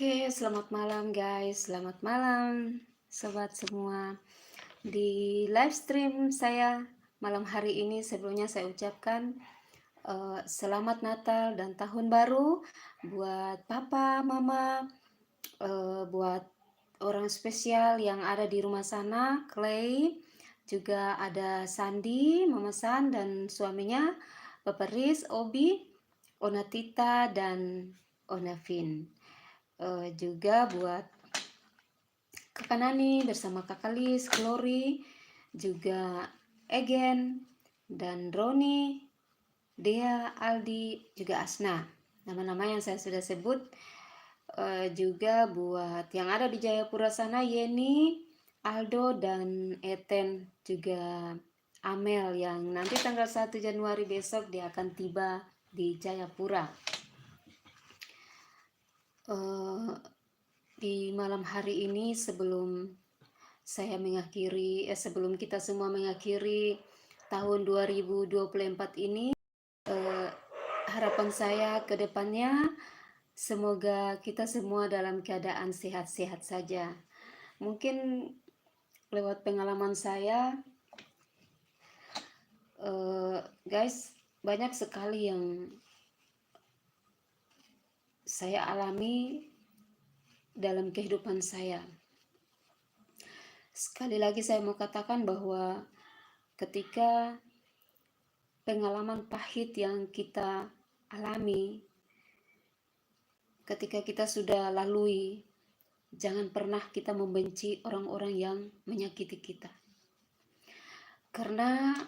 Oke, selamat malam guys, selamat malam sobat semua. Di live stream saya malam hari ini sebelumnya saya ucapkan selamat Natal dan Tahun Baru buat papa, mama, buat orang spesial yang ada di rumah sana, Clay, juga ada Sandi, Mama San dan suaminya, Bapak Riz, Obi, Onatita dan Onavin. Juga buat Kakak Nani bersama Kakak Lis, Glory, juga Egen, dan Roni, Dea, Aldi, juga Asna. Nama-nama yang saya sudah sebut. Juga buat yang ada di Jayapura sana, Yeni, Aldo, dan Eten, juga Amel yang nanti tanggal 1 Januari besok dia akan tiba di Jayapura. Di malam hari ini sebelum kita semua mengakhiri tahun 2024 ini, harapan saya ke depannya semoga kita semua dalam keadaan sehat-sehat saja. Mungkin lewat pengalaman saya, guys, banyak sekali yang saya alami dalam kehidupan saya. Sekali lagi saya mau katakan bahwa ketika pengalaman pahit yang kita alami, ketika kita sudah lalui, jangan pernah kita membenci orang-orang yang menyakiti kita. Karena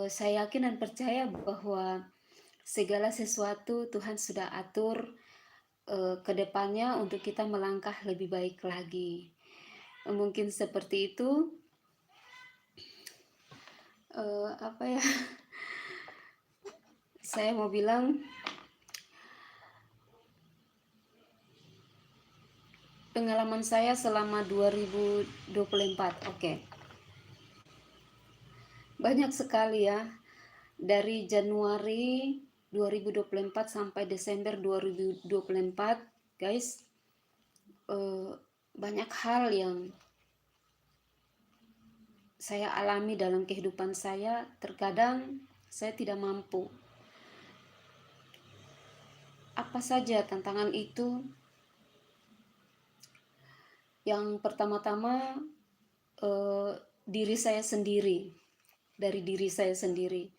saya yakin dan percaya bahwa segala sesuatu Tuhan sudah atur ke depannya untuk kita melangkah lebih baik lagi. Mungkin seperti itu. Saya mau bilang pengalaman saya selama 2024. Oke. Banyak sekali ya. Dari Januari 2024 sampai Desember 2024, guys. Banyak hal yang saya alami dalam kehidupan saya. Terkadang saya tidak mampu. Apa saja tantangan itu? Yang pertama-tama diri saya sendiri. Dari diri saya sendiri.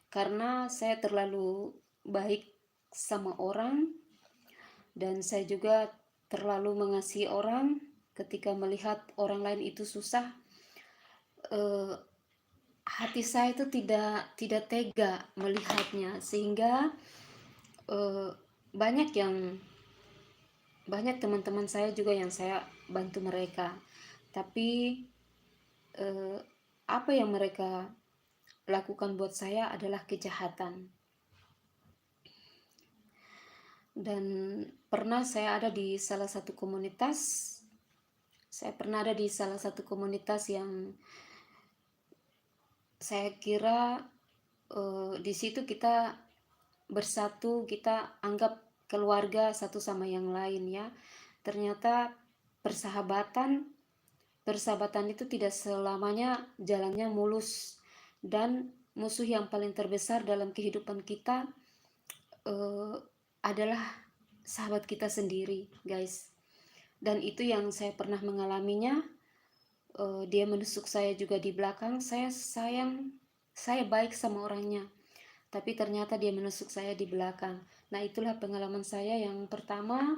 Karena saya terlalu baik sama orang, dan saya juga terlalu mengasihi orang. Ketika melihat orang lain itu susah, hati saya itu tidak tega melihatnya, sehingga banyak teman-teman saya juga yang saya bantu mereka, tapi apa yang mereka lakukan buat saya adalah kejahatan. Dan pernah saya ada di salah satu komunitas. Yang saya kira di situ kita bersatu, kita anggap keluarga satu sama yang lain ya. Ternyata persahabatan itu tidak selamanya jalannya mulus, dan musuh yang paling terbesar dalam kehidupan kita adalah sahabat kita sendiri, guys. Dan itu yang saya pernah mengalaminya. Dia menusuk saya juga di belakang. Saya baik sama orangnya, tapi ternyata dia menusuk saya di belakang. Nah, itulah pengalaman saya yang pertama.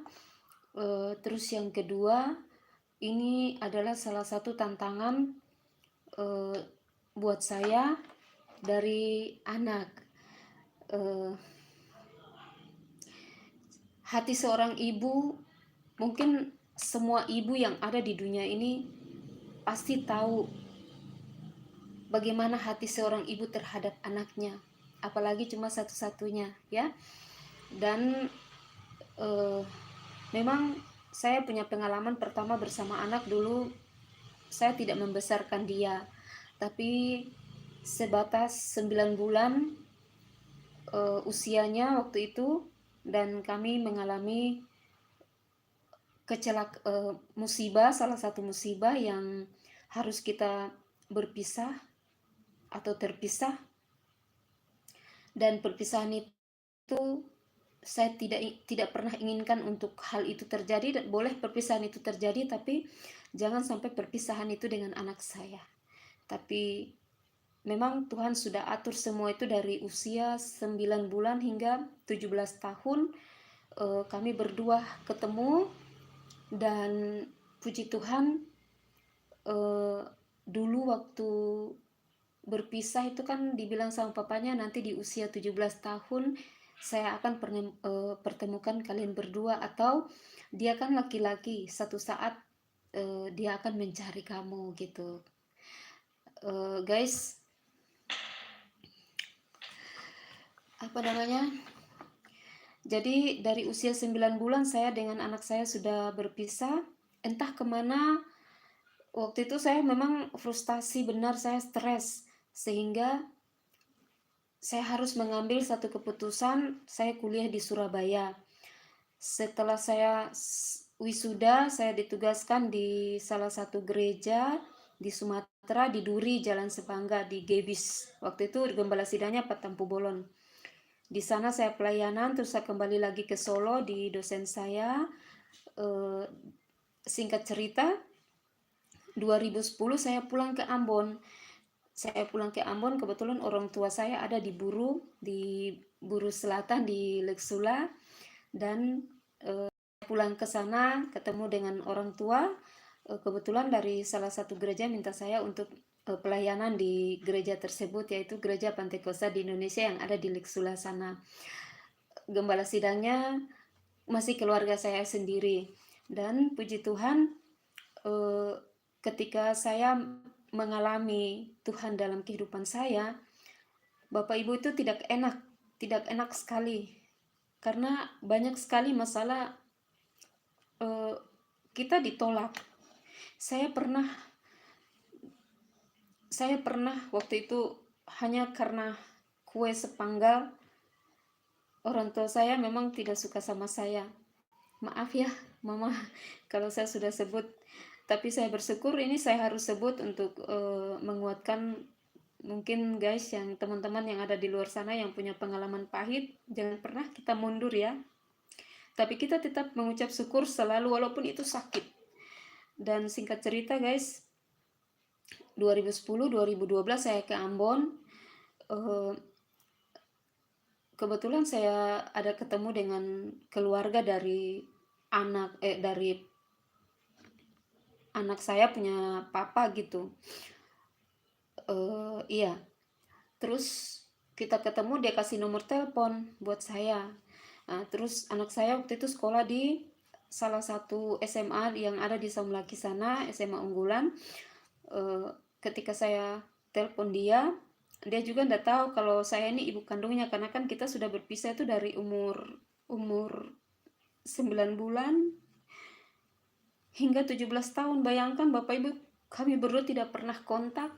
Terus yang kedua, ini adalah salah satu tantangan buat saya dari anak. Hati seorang ibu, mungkin semua ibu yang ada di dunia ini pasti tahu bagaimana hati seorang ibu terhadap anaknya, apalagi cuma satu-satunya ya. Dan memang saya punya pengalaman pertama bersama anak. Dulu saya tidak membesarkan dia, tapi sebatas 9 bulan usianya waktu itu, dan kami mengalami musibah, salah satu musibah yang harus kita berpisah atau terpisah, dan perpisahan itu saya tidak pernah inginkan untuk hal itu terjadi. Dan boleh perpisahan itu terjadi, tapi jangan sampai perpisahan itu dengan anak saya. Tapi memang Tuhan sudah atur semua itu dari usia 9 bulan hingga 17 tahun. Kami berdua ketemu, dan puji Tuhan, dulu waktu berpisah itu kan dibilang sama papanya nanti di usia 17 tahun saya akan pertemukan kalian berdua, atau dia kan laki-laki, satu saat dia akan mencari kamu gitu. Guys, apa namanya, jadi dari usia 9 bulan saya dengan anak saya sudah berpisah. Entah kemana, waktu itu saya memang frustasi benar, saya stres, sehingga saya harus mengambil satu keputusan, saya kuliah di Surabaya. Setelah saya wisuda, saya ditugaskan di salah satu gereja di Sumatera, di Duri, Jalan Sepangga, di Gebis. Waktu itu gembala sidangnya Pak Tampu Bolon. Di sana saya pelayanan, terus saya kembali lagi ke Solo di dosen saya. Singkat cerita, 2010 saya pulang ke Ambon. Saya pulang ke Ambon, kebetulan orang tua saya ada di Buru Selatan di Leksula, dan pulang ke sana ketemu dengan orang tua. Kebetulan dari salah satu gereja minta saya untuk pelayanan di gereja tersebut, yaitu Gereja Pantai Kosta di Indonesia yang ada di Leksula sana. Gembala sidangnya masih keluarga saya sendiri, dan puji Tuhan, ketika saya mengalami Tuhan dalam kehidupan saya, Bapak Ibu, itu tidak enak sekali, karena banyak sekali masalah kita ditolak. Saya pernah waktu itu hanya karena kue sepanggal, orang tua saya memang tidak suka sama saya. Maaf ya Mama kalau saya sudah sebut, tapi saya bersyukur ini saya harus sebut untuk menguatkan mungkin guys, yang teman-teman yang ada di luar sana yang punya pengalaman pahit. Jangan pernah kita mundur ya, tapi kita tetap mengucap syukur selalu walaupun itu sakit. Dan singkat cerita guys, 2010-2012 saya ke Ambon. Kebetulan saya ada ketemu dengan keluarga dari anak saya punya papa gitu. Iya. Terus kita ketemu, dia kasih nomor telepon buat saya. Terus anak saya waktu itu sekolah di salah satu SMA yang ada di Saumlaki sana, SMA unggulan. Ketika saya telepon dia juga enggak tahu kalau saya ini ibu kandungnya, karena kan kita sudah berpisah itu dari umur 9 bulan hingga 17 tahun. Bayangkan Bapak Ibu, kami berdua tidak pernah kontak.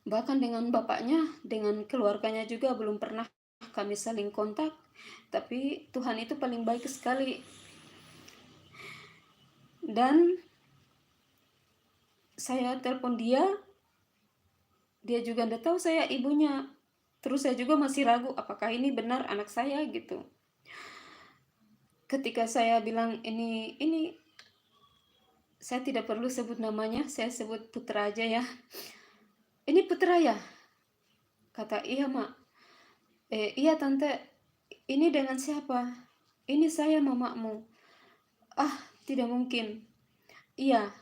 Bahkan dengan bapaknya, dengan keluarganya juga belum pernah kami saling kontak. Tapi Tuhan itu paling baik sekali. Dan saya telepon dia juga enggak tahu saya ibunya. Terus saya juga masih ragu apakah ini benar anak saya gitu. Ketika saya bilang ini saya tidak perlu sebut namanya, saya sebut Putra aja ya. Ini Putra ya? Kata, iya Mak. Iya Tante, ini dengan siapa? Ini saya mamamu. Ah, tidak mungkin. Iya,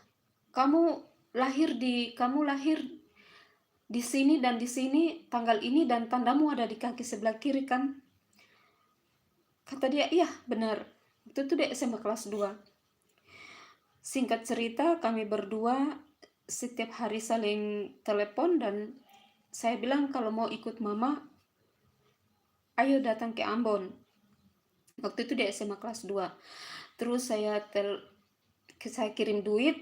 kamu lahir di sini dan di sini tanggal ini, dan tandamu ada di kaki sebelah kiri kan? Kata dia, iya benar. Itu tuh dia SMA kelas 2. Singkat cerita, kami berdua setiap hari saling telepon, dan saya bilang kalau mau ikut mama, ayo datang ke Ambon. Waktu itu dia SMA kelas 2. Terus saya kirim duit,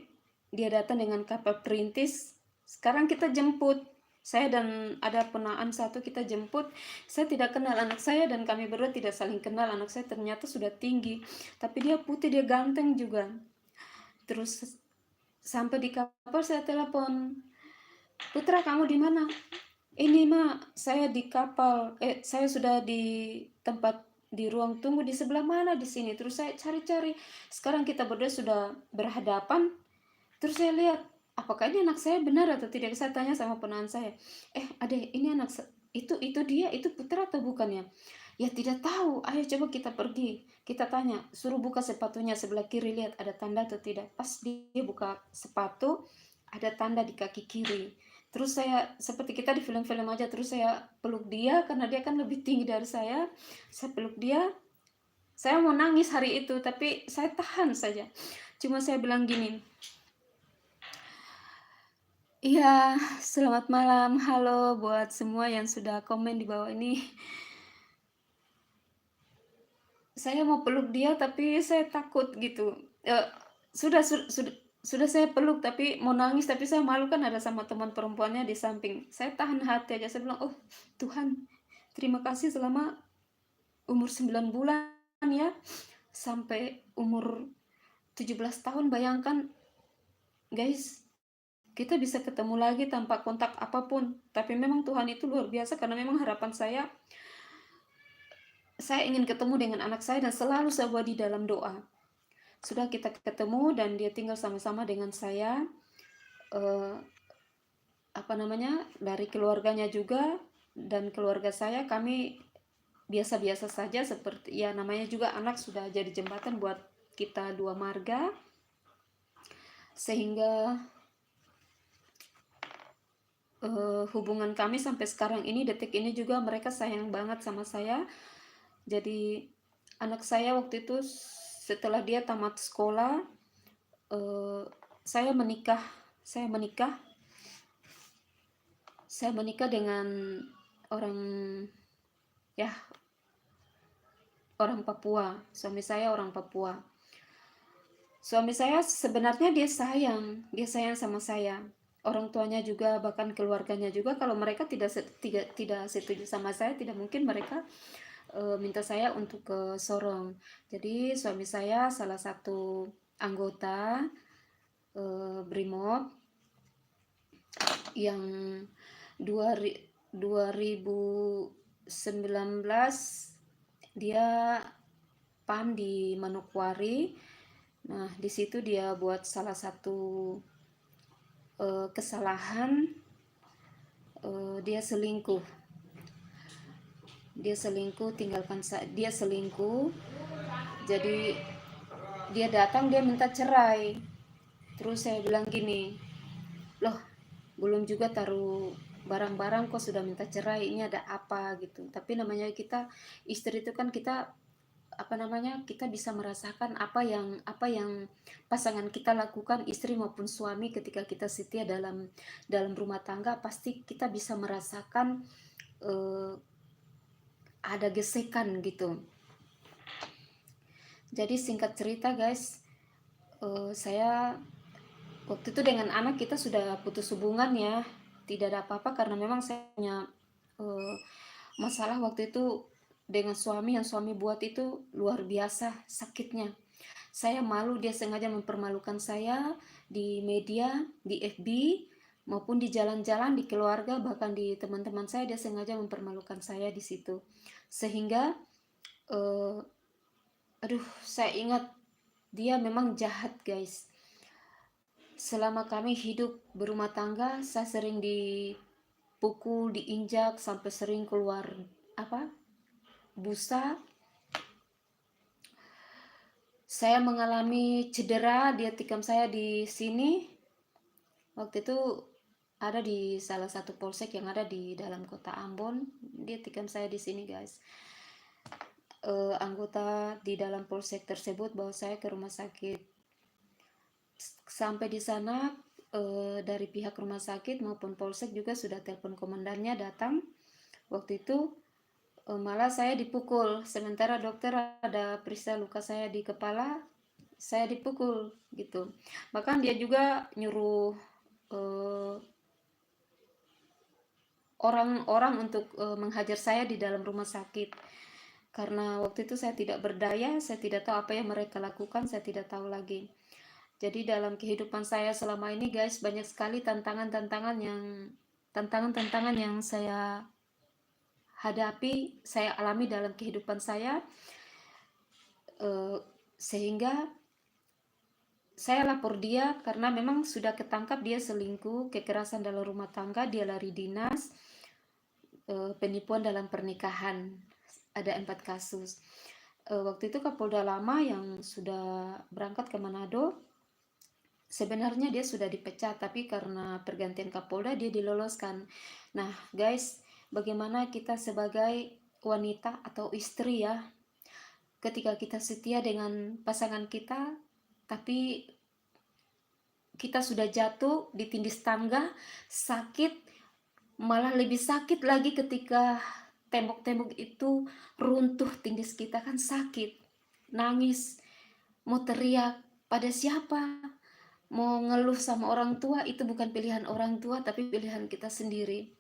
dia datang dengan kapal perintis. Sekarang kita jemput. Saya dan ada ponaan satu kita jemput, saya tidak kenal anak saya dan kami berdua tidak saling kenal. Anak saya ternyata sudah tinggi, tapi dia putih, dia ganteng juga. Terus sampai di kapal saya telepon, "Putra, kamu di mana?" "Ini Mak, saya di kapal. Saya sudah di tempat di ruang tunggu di sebelah mana di sini." Terus saya cari-cari. Sekarang kita berdua sudah berhadapan. Terus saya lihat, apakah ini anak saya benar atau tidak? Saya tanya sama ponakan saya, Adek, ini itu dia, itu Putra atau bukan ya?" "Ya tidak tahu, ayo coba kita pergi, kita tanya." Suruh buka sepatunya sebelah kiri, lihat ada tanda atau tidak. Pas dia buka sepatu, ada tanda di kaki kiri. Terus saya, seperti kita di film-film aja, terus saya peluk dia karena dia kan lebih tinggi dari saya. Saya peluk dia, saya mau nangis hari itu, tapi saya tahan saja. Cuma saya bilang gini, iya, selamat malam. Halo buat semua yang sudah komen di bawah ini. Saya mau peluk dia tapi saya takut gitu. Eh, sudah sudah saya peluk tapi mau nangis, tapi saya malu kan ada sama teman perempuannya di samping. Saya tahan hati aja, saya bilang, "Oh, Tuhan, terima kasih selama umur 9 bulan ya sampai umur 17 tahun, bayangkan guys, kita bisa ketemu lagi tanpa kontak apapun." Tapi memang Tuhan itu luar biasa, karena memang harapan saya ingin ketemu dengan anak saya dan selalu saya buat di dalam doa. Sudah kita ketemu dan dia tinggal sama-sama dengan saya. Eh, apa namanya, dari keluarganya juga dan keluarga saya, kami biasa-biasa saja, seperti ya namanya juga anak, sudah jadi jembatan buat kita dua marga. Sehingga hubungan kami sampai sekarang ini, detik ini juga mereka sayang banget sama saya. Jadi anak saya waktu itu setelah dia tamat sekolah, eh, saya menikah saya menikah saya menikah dengan orang, ya, orang Papua. Suami saya orang Papua. Suami saya sebenarnya dia sayang sama saya. Orang tuanya juga, bahkan keluarganya juga, kalau mereka tidak setuju sama saya, tidak mungkin mereka minta saya untuk ke Sorong. Jadi suami saya salah satu anggota Brimob yang 2019 dia PAM di Manokwari. Nah, di situ dia buat salah satu kesalahan, dia selingkuh. Dia selingkuh. Jadi dia datang, dia minta cerai. Terus saya bilang gini, "Loh, belum juga taruh barang-barang kok sudah minta cerai, ini ada apa?" gitu. Tapi namanya kita istri itu kan, kita apa namanya, kita bisa merasakan apa yang pasangan kita lakukan, istri maupun suami, ketika kita setia dalam rumah tangga, pasti kita bisa merasakan eh, ada gesekan gitu. Jadi singkat cerita guys, saya waktu itu dengan anak kita sudah putus hubungan ya, tidak ada apa-apa, karena memang saya punya eh, masalah waktu itu dengan suami. Yang suami buat itu luar biasa sakitnya. Saya malu, dia sengaja mempermalukan saya di media, di FB, maupun di jalan-jalan, di keluarga, bahkan di teman-teman saya, dia sengaja mempermalukan saya di situ. Sehingga eh, aduh, saya ingat dia memang jahat guys. Selama kami hidup berumah tangga, saya sering dipukul, diinjak, sampai sering keluar apa, busa. Saya mengalami cedera, dia tikam saya di sini. Waktu itu ada di salah satu polsek yang ada di dalam kota Ambon. Dia tikam saya di sini guys. Anggota di dalam polsek tersebut bawa saya ke rumah sakit. Sampai di sana dari pihak rumah sakit maupun polsek juga sudah telepon komandannya datang. Waktu itu malah saya dipukul, sementara dokter ada periksa luka saya di kepala, saya dipukul gitu. Bahkan dia juga nyuruh orang-orang untuk menghajar saya di dalam rumah sakit. Karena waktu itu saya tidak berdaya, saya tidak tahu apa yang mereka lakukan, saya tidak tahu lagi. Jadi dalam kehidupan saya selama ini guys, banyak sekali tantangan-tantangan yang saya hadapi, saya alami dalam kehidupan saya, sehingga saya lapor dia karena memang sudah ketangkap dia selingkuh, kekerasan dalam rumah tangga, dia lari dinas, penipuan dalam pernikahan, ada 4 kasus. Waktu itu Kapolda lama yang sudah berangkat ke Manado, sebenarnya dia sudah dipecat, tapi karena pergantian Kapolda dia diloloskan. Nah guys, bagaimana kita sebagai wanita atau istri ya, ketika kita setia dengan pasangan kita, tapi kita sudah jatuh, ditindis tangga, sakit, malah lebih sakit lagi ketika tembok-tembok itu runtuh tindis kita, kan sakit, nangis, mau teriak pada siapa, mau ngeluh sama orang tua, itu bukan pilihan orang tua tapi pilihan kita sendiri.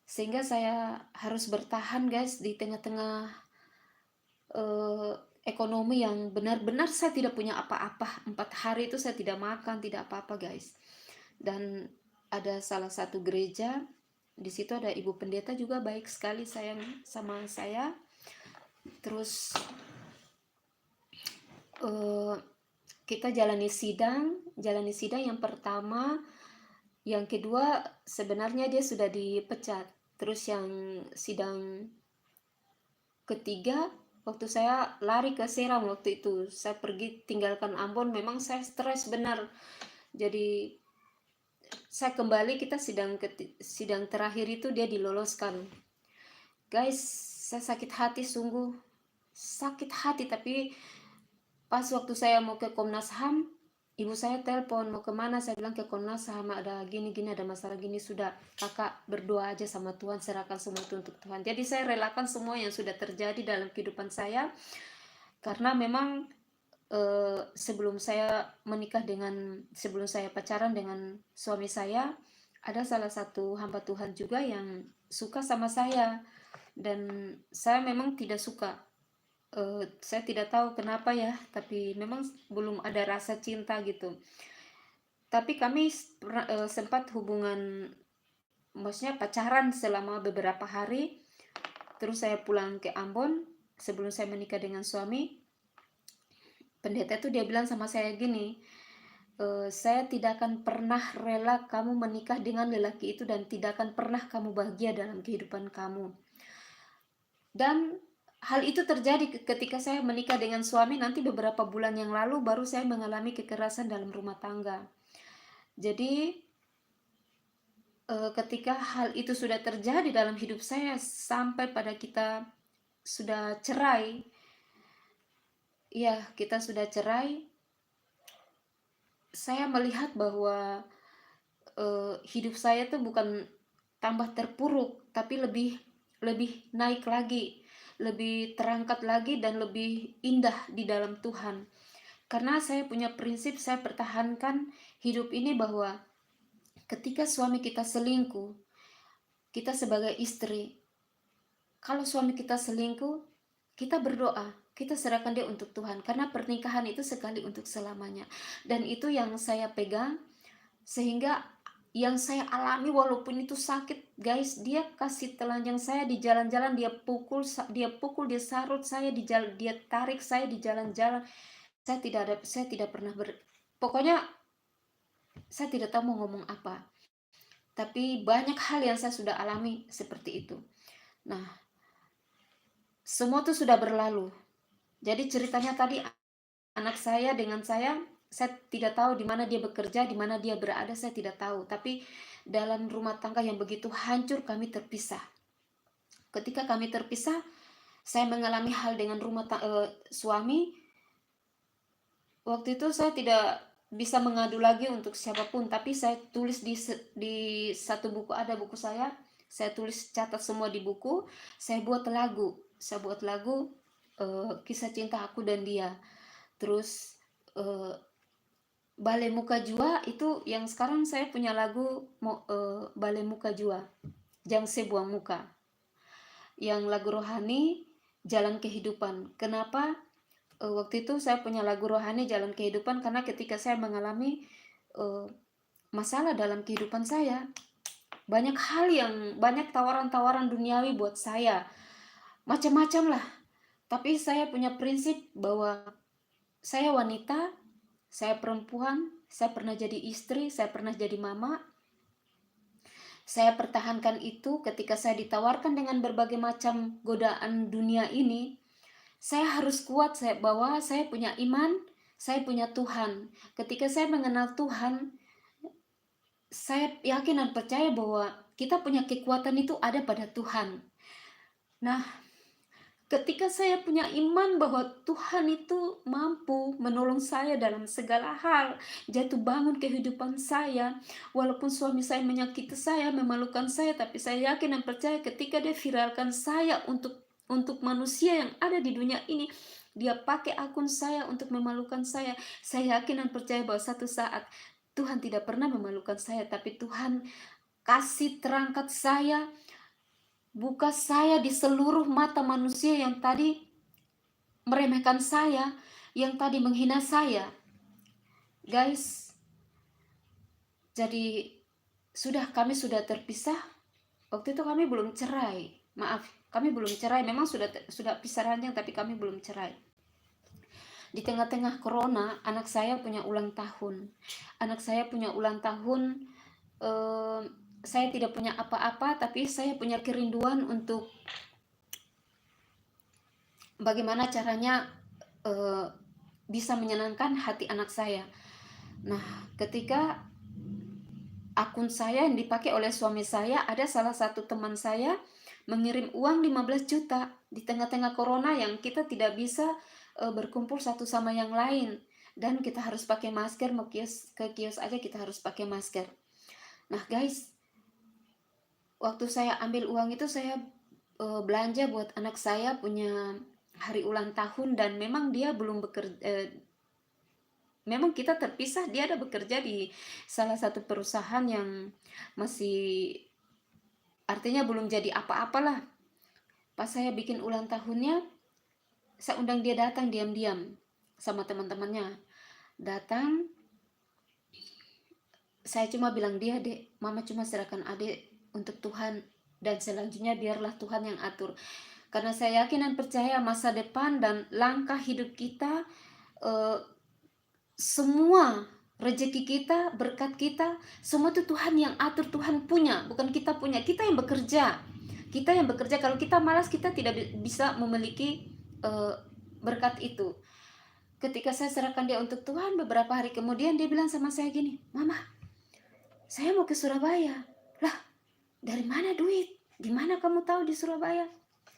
Sehingga saya harus bertahan guys di tengah-tengah ekonomi yang benar-benar saya tidak punya apa-apa. 4 hari itu saya tidak makan, tidak apa-apa guys. Dan ada salah satu gereja, di situ ada ibu pendeta juga baik sekali sayang sama saya. Terus kita jalani sidang yang pertama, yang kedua sebenarnya dia sudah dipecat. Terus yang sidang ketiga, waktu saya lari ke Serang waktu itu, saya pergi tinggalkan Ambon, memang saya stres benar. Jadi saya kembali, kita sidang terakhir itu dia diloloskan. Guys, saya sakit hati, sungguh sakit hati. Tapi pas waktu saya mau ke Komnas HAM, ibu saya telepon, mau kemana? Saya bilang ke Komnas HAM, ada gini-gini, ada masalah gini. Sudah, kakak berdoa aja sama Tuhan, serahkan semua itu untuk Tuhan. Jadi saya relakan semua yang sudah terjadi dalam kehidupan saya, karena memang sebelum saya pacaran dengan suami saya, ada salah satu hamba Tuhan juga yang suka sama saya, dan saya memang tidak suka. Saya tidak tahu kenapa ya, tapi memang belum ada rasa cinta gitu. Tapi kami sempat hubungan, maksudnya pacaran selama beberapa hari. Terus saya pulang ke Ambon sebelum saya menikah dengan suami. Pendeta itu dia bilang sama saya gini, saya tidak akan pernah rela kamu menikah dengan lelaki itu dan tidak akan pernah kamu bahagia dalam kehidupan kamu. Dan hal itu terjadi ketika saya menikah dengan suami. Nanti beberapa bulan yang lalu baru saya mengalami kekerasan dalam rumah tangga. Jadi ketika hal itu sudah terjadi dalam hidup saya, sampai pada kita sudah cerai, ya kita sudah cerai, saya melihat bahwa hidup saya tuh bukan tambah terpuruk, tapi lebih naik lagi, lebih terangkat lagi, dan lebih indah di dalam Tuhan. Karena saya punya prinsip, saya pertahankan hidup ini, bahwa ketika suami kita selingkuh, kita sebagai istri, kalau suami kita selingkuh, kita berdoa, kita serahkan dia untuk Tuhan, karena pernikahan itu sekali untuk selamanya. Dan itu yang saya pegang, sehingga yang saya alami walaupun itu sakit guys, dia kasih telanjang saya di jalan-jalan, dia pukul, dia sarut saya di jalan, dia tarik saya di jalan-jalan. Saya tidak pernah pokoknya saya tidak tahu mau ngomong apa, tapi banyak hal yang saya sudah alami seperti itu. Nah, semua itu sudah berlalu. Jadi ceritanya tadi, anak saya dengan saya tidak tahu di mana dia bekerja, di mana dia berada, saya tidak tahu. Tapi dalam rumah tangga yang begitu hancur, kami terpisah. Ketika kami terpisah, saya mengalami hal dengan suami. Waktu itu saya tidak bisa mengadu lagi untuk siapapun, tapi saya tulis di satu buku, ada buku saya tulis, catat semua di buku. Saya buat lagu, kisah cinta aku dan dia. Terus Balai Muka Jua itu yang sekarang saya punya lagu Balai Muka Jua. Jang Sebuah Muka. Yang lagu rohani Jalan Kehidupan. Kenapa waktu itu saya punya lagu rohani Jalan Kehidupan? Karena ketika saya mengalami masalah dalam kehidupan saya, banyak tawaran-tawaran duniawi buat saya, macam-macam lah. Tapi saya punya prinsip bahwa saya wanita, saya perempuan, saya pernah jadi istri, saya pernah jadi mama. Saya pertahankan itu ketika saya ditawarkan dengan berbagai macam godaan dunia ini. Saya harus kuat bahwa saya punya iman, saya punya Tuhan. Ketika saya mengenal Tuhan, saya yakin dan percaya bahwa kita punya kekuatan itu ada pada Tuhan. Nah, ketika saya punya iman bahwa Tuhan itu mampu menolong saya dalam segala hal, jatuh bangun kehidupan saya, walaupun suami saya menyakiti saya, memalukan saya, tapi saya yakin dan percaya ketika dia viralkan saya untuk manusia yang ada di dunia ini, dia pakai akun saya untuk memalukan saya yakin dan percaya bahwa satu saat Tuhan tidak pernah memalukan saya, tapi Tuhan kasih terangkat saya, buka saya di seluruh mata manusia yang tadi meremehkan saya, yang tadi menghina saya. Guys, jadi kami sudah terpisah. Waktu itu kami belum cerai. Maaf, kami belum cerai. Memang sudah pisah ranjang, tapi kami belum cerai. Di tengah-tengah corona, anak saya punya ulang tahun. Saya tidak punya apa-apa, tapi saya punya kerinduan untuk bagaimana caranya bisa menyenangkan hati anak saya. Nah, ketika akun saya yang dipakai oleh suami saya, ada salah satu teman saya mengirim uang 15 juta di tengah-tengah corona yang kita tidak bisa berkumpul satu sama yang lain, dan kita harus pakai masker, mau ke kios aja kita harus pakai masker. Nah guys, waktu saya ambil uang itu saya belanja buat anak saya punya hari ulang tahun, dan memang dia belum bekerja, memang kita terpisah, dia ada bekerja di salah satu perusahaan yang masih, artinya belum jadi apa-apalah. Pas saya bikin ulang tahunnya, saya undang dia datang diam-diam sama teman-temannya. Datang, saya cuma bilang dia, "Dek, mama cuma serahkan adek untuk Tuhan, dan selanjutnya biarlah Tuhan yang atur." Karena saya yakin dan percaya masa depan dan langkah hidup kita, semua rezeki kita, berkat kita, semua itu Tuhan yang atur, Tuhan punya, bukan kita punya. Kita yang bekerja. Kalau kita malas, kita tidak bisa memiliki berkat itu. Ketika saya serahkan dia untuk Tuhan, beberapa hari kemudian dia bilang sama saya gini, "Mama, saya mau ke Surabaya." Lah, dari mana duit? Gimana kamu tahu di Surabaya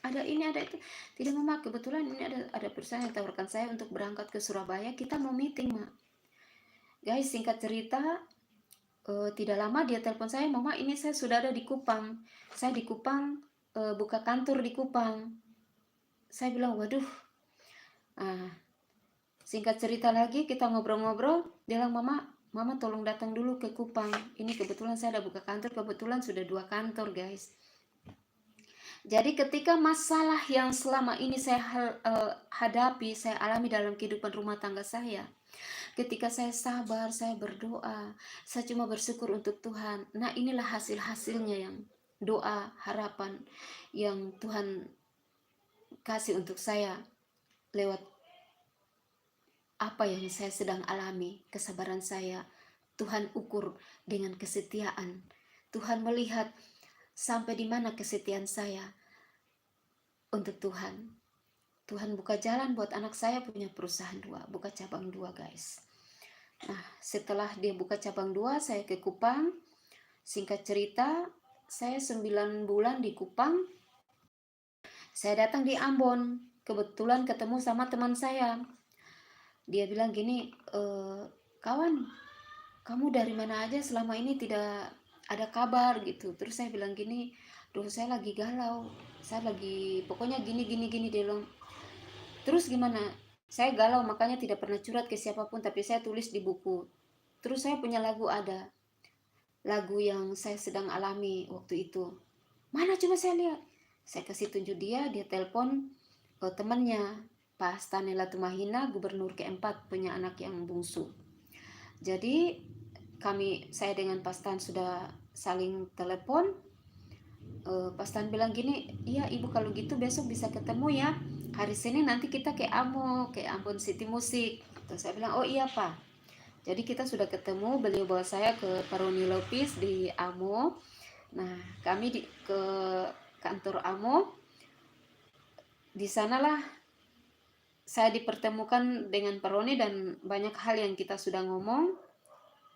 ada ini, ada itu? Tidak, Mama, kebetulan ini ada perusahaan yang tawarkan saya untuk berangkat ke Surabaya, kita mau meeting, Ma. Guys, singkat cerita, tidak lama dia telepon saya, "Mama, ini saya sudah ada di Kupang. Saya di Kupang, buka kantor di Kupang." Saya bilang, "Waduh." Singkat cerita lagi, kita ngobrol-ngobrol, dia bilang, Mama tolong datang dulu ke Kupang. Ini kebetulan saya ada buka kantor, kebetulan sudah 2 kantor, guys. Jadi ketika masalah yang selama ini saya hadapi, saya alami dalam kehidupan rumah tangga saya, ketika saya sabar, saya berdoa, saya cuma bersyukur untuk Tuhan. Nah, inilah hasil-hasilnya, yang doa, harapan yang Tuhan kasih untuk saya lewat apa yang saya sedang alami. Kesabaran saya Tuhan ukur dengan kesetiaan. Tuhan melihat sampai di mana kesetiaan saya untuk Tuhan. Tuhan buka jalan buat anak saya punya perusahaan 2, buka cabang 2, guys. Nah, setelah dia buka cabang 2, saya ke Kupang. Singkat cerita, saya 9 bulan di Kupang. Saya datang di Ambon, kebetulan ketemu sama teman saya. Dia bilang gini, "Kawan, kamu dari mana aja selama ini tidak ada kabar," gitu. Terus saya bilang gini, "Duh, saya lagi galau, saya lagi pokoknya gini." Dia bilang, "Terus gimana?" Saya galau, makanya tidak pernah curhat ke siapapun, tapi saya tulis di buku. Terus saya punya lagu yang saya sedang alami waktu itu. Mana coba saya lihat. Saya kasih tunjuk dia telepon temannya Pak Stanela Tumahina, gubernur keempat, punya anak yang bungsu. Jadi saya dengan Pak Stan sudah saling telepon. Pak Stan bilang gini, iya ibu kalau gitu besok bisa ketemu ya, hari Senin nanti kita ke Ambon City Music. Terus saya bilang, oh iya Pak. Jadi kita sudah ketemu, beliau bawa saya ke Paroni Lopis di Amo. Nah, kami ke kantor Amo. Di sanalah saya dipertemukan dengan Paroni dan banyak hal yang kita sudah ngomong.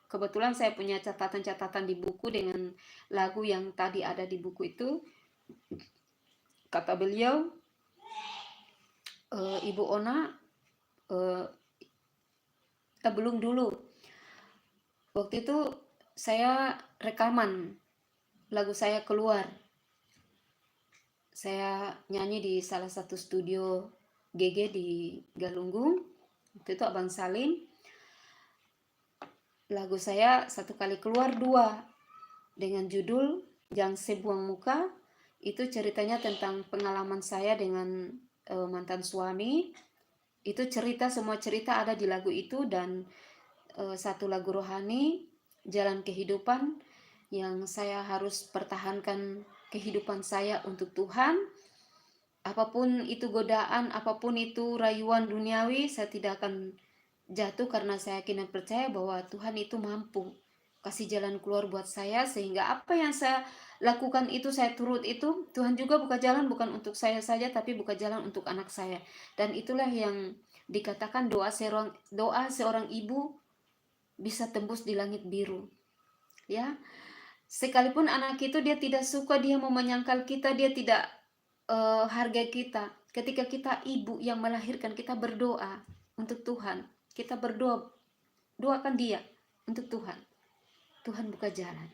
Kebetulan saya punya catatan-catatan di buku dengan lagu yang tadi ada di buku itu. Kata beliau, Ibu Ona, belum dulu. Waktu itu saya rekaman, lagu saya keluar. Saya nyanyi di salah satu studio GG di Galunggung. Waktu itu Abang Salim. Lagu saya satu kali keluar 2 dengan judul Jangan Sebuang Muka. Itu ceritanya tentang pengalaman saya dengan mantan suami. Itu semua cerita ada di lagu itu. Dan satu lagu rohani, Jalan Kehidupan, yang saya harus pertahankan kehidupan saya untuk Tuhan. Apapun itu godaan, apapun itu rayuan duniawi, saya tidak akan jatuh karena saya yakin dan percaya bahwa Tuhan itu mampu kasih jalan keluar buat saya, sehingga apa yang saya lakukan itu, saya turut itu. Tuhan juga buka jalan bukan untuk saya saja, tapi buka jalan untuk anak saya. Dan itulah yang dikatakan doa seorang ibu bisa tembus di langit biru. Ya, sekalipun anak itu dia tidak suka, dia mau menyangkal kita, dia tidak hargai kita. Ketika kita ibu yang melahirkan, kita berdoa untuk Tuhan. Kita doakan dia untuk Tuhan. Tuhan buka jalan.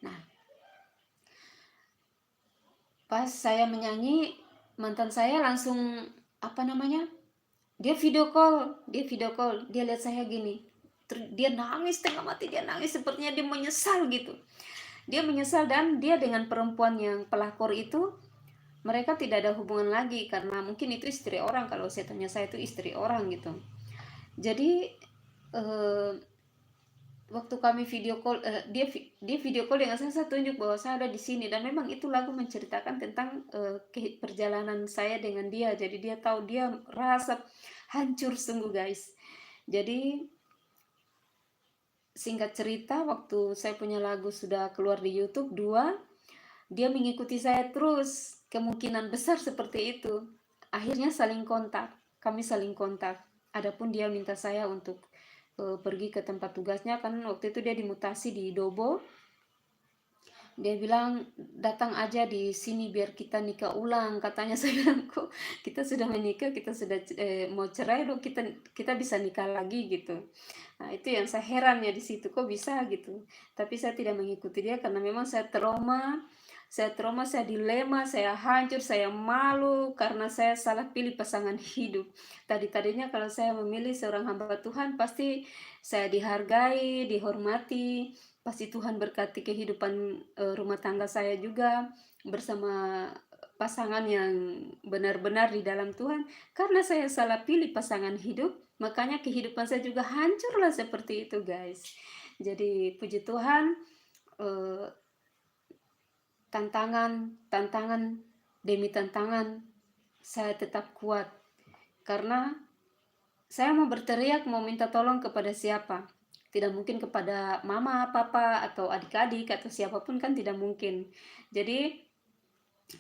Nah, pas saya menyanyi, mantan saya langsung dia video call, dia lihat saya gini. Dia nangis setengah mati, dia nangis sepertinya dia menyesal gitu. Dia menyesal, dan dia dengan perempuan yang pelakor itu, mereka tidak ada hubungan lagi karena mungkin itu istri orang. Kalau saya tanya, saya itu istri orang gitu. Jadi waktu kami video call, dia video call dengan saya tunjuk bahwa saya ada di sini, dan memang itu lagu menceritakan tentang perjalanan saya dengan dia. Jadi dia tahu, dia rasa hancur sungguh guys. Jadi singkat cerita, waktu saya punya lagu sudah keluar di YouTube 2, dia mengikuti saya terus, kemungkinan besar seperti itu. Akhirnya kami saling kontak. Adapun dia minta saya untuk pergi ke tempat tugasnya, kan waktu itu dia dimutasi di Dobo. Dia bilang, datang aja di sini biar kita nikah ulang, katanya. Saya bilang, kok kita sudah menikah, kita sudah mau cerai dong, kita bisa nikah lagi gitu. Nah, itu yang saya heran ya di situ, kok bisa gitu. Tapi saya tidak mengikuti dia karena memang saya trauma, saya dilema, saya hancur, saya malu karena saya salah pilih pasangan hidup. Tadinya kalau saya memilih seorang hamba Tuhan, pasti saya dihargai, dihormati, pasti Tuhan berkati kehidupan rumah tangga saya juga bersama pasangan yang benar-benar di dalam Tuhan. Karena saya salah pilih pasangan hidup, makanya kehidupan saya juga hancurlah seperti itu guys. Jadi puji Tuhan, tantangan demi tantangan, saya tetap kuat. Karena saya mau berteriak, mau minta tolong kepada siapa? Tidak mungkin kepada mama, papa, atau adik-adik, atau siapapun, kan tidak mungkin. Jadi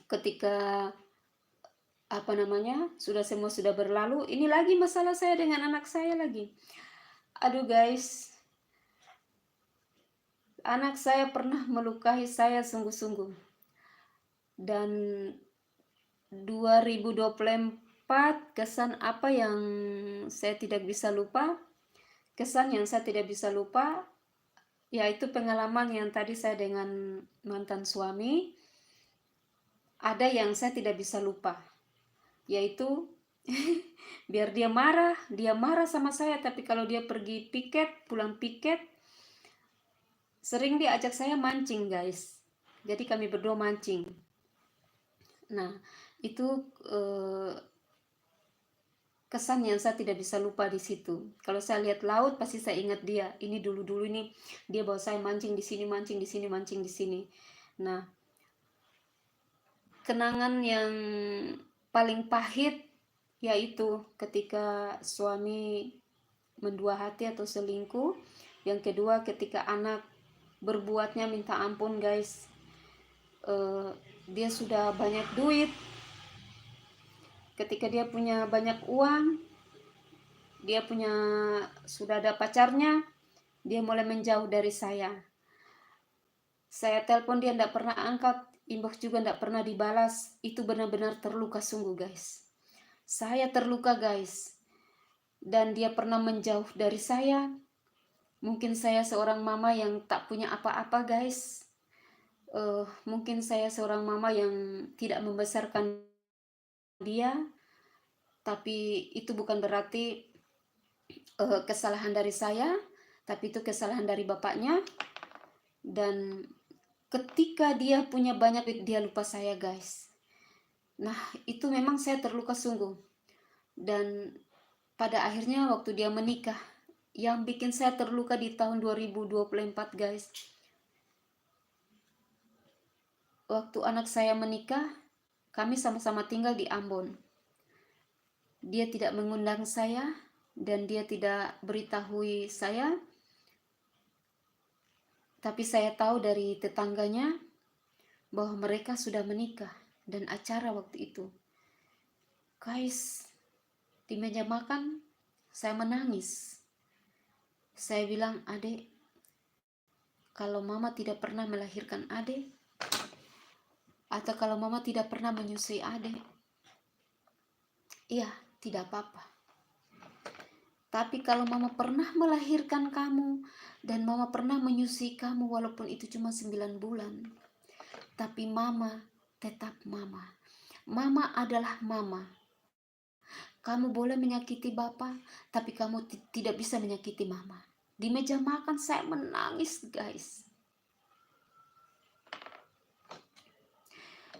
ketika semua sudah berlalu, ini lagi masalah saya dengan anak saya lagi. Aduh guys, anak saya pernah melukai saya sungguh-sungguh. Dan 2024, kesan apa yang saya tidak bisa lupa? Kesan yang saya tidak bisa lupa, yaitu pengalaman yang tadi saya dengan mantan suami. Ada yang saya tidak bisa lupa, yaitu biar dia marah sama saya, tapi kalau dia pergi piket, pulang piket, sering dia ajak saya mancing guys. Jadi kami berdua mancing. Nah, itu kesan yang saya tidak bisa lupa di situ. Kalau saya lihat laut pasti saya ingat dia. Ini dulu-dulu ini dia bawa saya mancing di sini, mancing di sini, mancing di sini. Nah, kenangan yang paling pahit yaitu ketika suami mendua hati atau selingkuh. Yang kedua ketika anak berbuatnya minta ampun guys. Dia sudah banyak duit, ketika dia punya banyak uang, dia sudah ada pacarnya, dia mulai menjauh dari saya. Saya telepon dia tidak pernah angkat, inbox juga tidak pernah dibalas. Itu benar-benar terluka sungguh guys. Saya terluka guys. Dan dia pernah menjauh dari saya. Mungkin saya seorang mama yang tak punya apa-apa guys. Mungkin saya seorang mama yang tidak membesarkan dia. Tapi itu bukan berarti kesalahan dari saya, tapi itu kesalahan dari bapaknya. Dan ketika dia punya banyak duit, dia lupa saya guys. Nah, itu memang saya terluka sungguh. Dan pada akhirnya waktu dia menikah, yang bikin saya terluka di tahun 2024 guys, waktu anak saya menikah, kami sama-sama tinggal di Ambon. Dia tidak mengundang saya dan dia tidak beritahui saya. Tapi saya tahu dari tetangganya bahwa mereka sudah menikah dan acara waktu itu. Guys, di meja makan saya menangis. Saya bilang, "Adek, kalau mama tidak pernah melahirkan adek, atau kalau mama tidak pernah menyusui adek, iya, tidak apa-apa. Tapi kalau mama pernah melahirkan kamu dan mama pernah menyusui kamu walaupun itu cuma 9 bulan, tapi mama tetap mama. Mama adalah mama. Kamu boleh menyakiti bapak, tapi kamu tidak bisa menyakiti mama." Di meja makan saya menangis guys.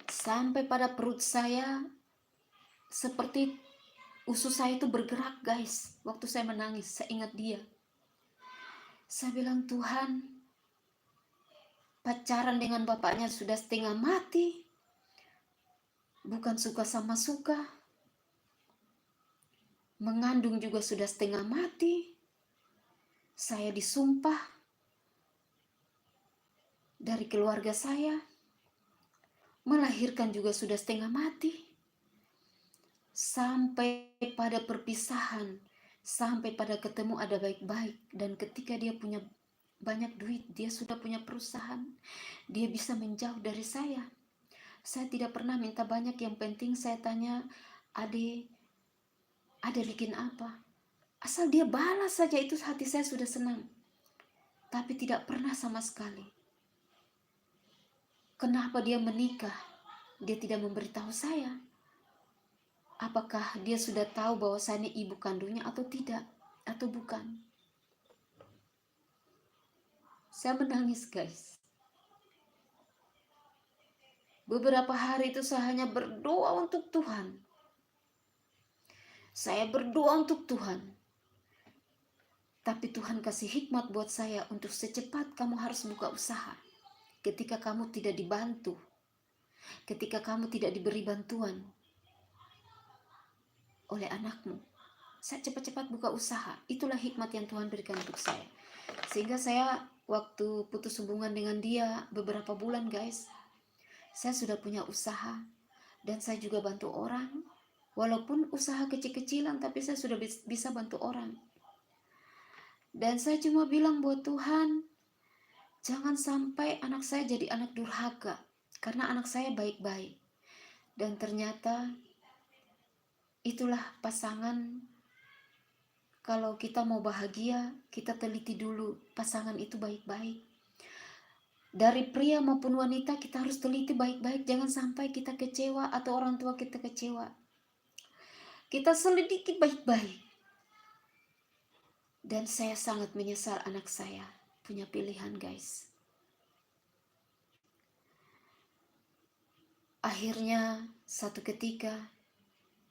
Sampai pada perut saya seperti usus saya itu bergerak guys. Waktu saya menangis, saya ingat dia. Saya bilang, "Tuhan, pacaran dengan bapaknya sudah setengah mati. Bukan suka sama suka. Mengandung juga sudah setengah mati. Saya disumpah dari keluarga saya. Melahirkan juga sudah setengah mati. Sampai pada perpisahan, sampai pada ketemu ada baik-baik. Dan ketika dia punya banyak duit, dia sudah punya perusahaan, dia bisa menjauh dari saya. Saya tidak pernah minta banyak, yang penting saya tanya, Ade bikin apa? Asal dia balas saja, itu hati saya sudah senang. Tapi tidak pernah sama sekali. Kenapa dia menikah? Dia tidak memberitahu saya. Apakah dia sudah tahu bahwa saya ini ibu kandungnya atau tidak? Atau bukan? Saya menangis guys. Beberapa hari itu saya hanya berdoa untuk Tuhan. Saya berdoa untuk Tuhan. Tapi Tuhan kasih hikmat buat saya untuk secepat kamu harus buka usaha. Ketika kamu tidak dibantu, ketika kamu tidak diberi bantuan oleh anakmu, saya cepat-cepat buka usaha. Itulah hikmat yang Tuhan berikan untuk saya. Sehingga saya waktu putus hubungan dengan dia beberapa bulan guys, saya sudah punya usaha dan saya juga bantu orang. Walaupun usaha kecil-kecilan, tapi saya sudah bisa bantu orang. Dan saya cuma bilang buat Tuhan, jangan sampai anak saya jadi anak durhaka, karena anak saya baik-baik. Dan ternyata itulah pasangan. Kalau kita mau bahagia, kita teliti dulu pasangan itu baik-baik. Dari pria maupun wanita kita harus teliti baik-baik, jangan sampai kita kecewa atau orang tua kita kecewa. Kita selidiki baik-baik. Dan saya sangat menyesal anak saya punya pilihan guys. Akhirnya satu ketika,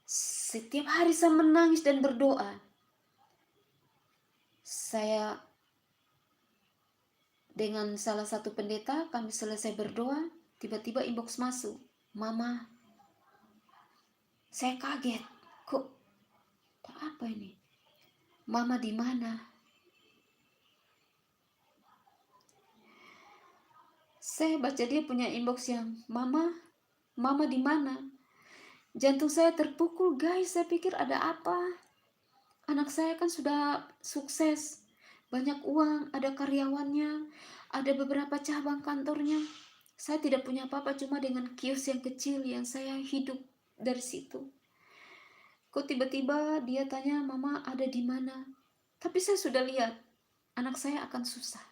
setiap hari saya menangis dan berdoa. Saya dengan salah satu pendeta, kami selesai berdoa, tiba-tiba inbox masuk. Mama, saya kaget. Kok apa ini? Mama di mana? Saya baca dia punya inbox yang, Mama di mana? Jantung saya terpukul, guys. Saya pikir ada apa? Anak saya kan sudah sukses, banyak uang, ada karyawannya, ada beberapa cabang kantornya. Saya tidak punya apa-apa, cuma dengan kios yang kecil yang saya hidup dari situ. Kok tiba-tiba dia tanya, Mama ada di mana? Tapi saya sudah lihat, anak saya akan susah.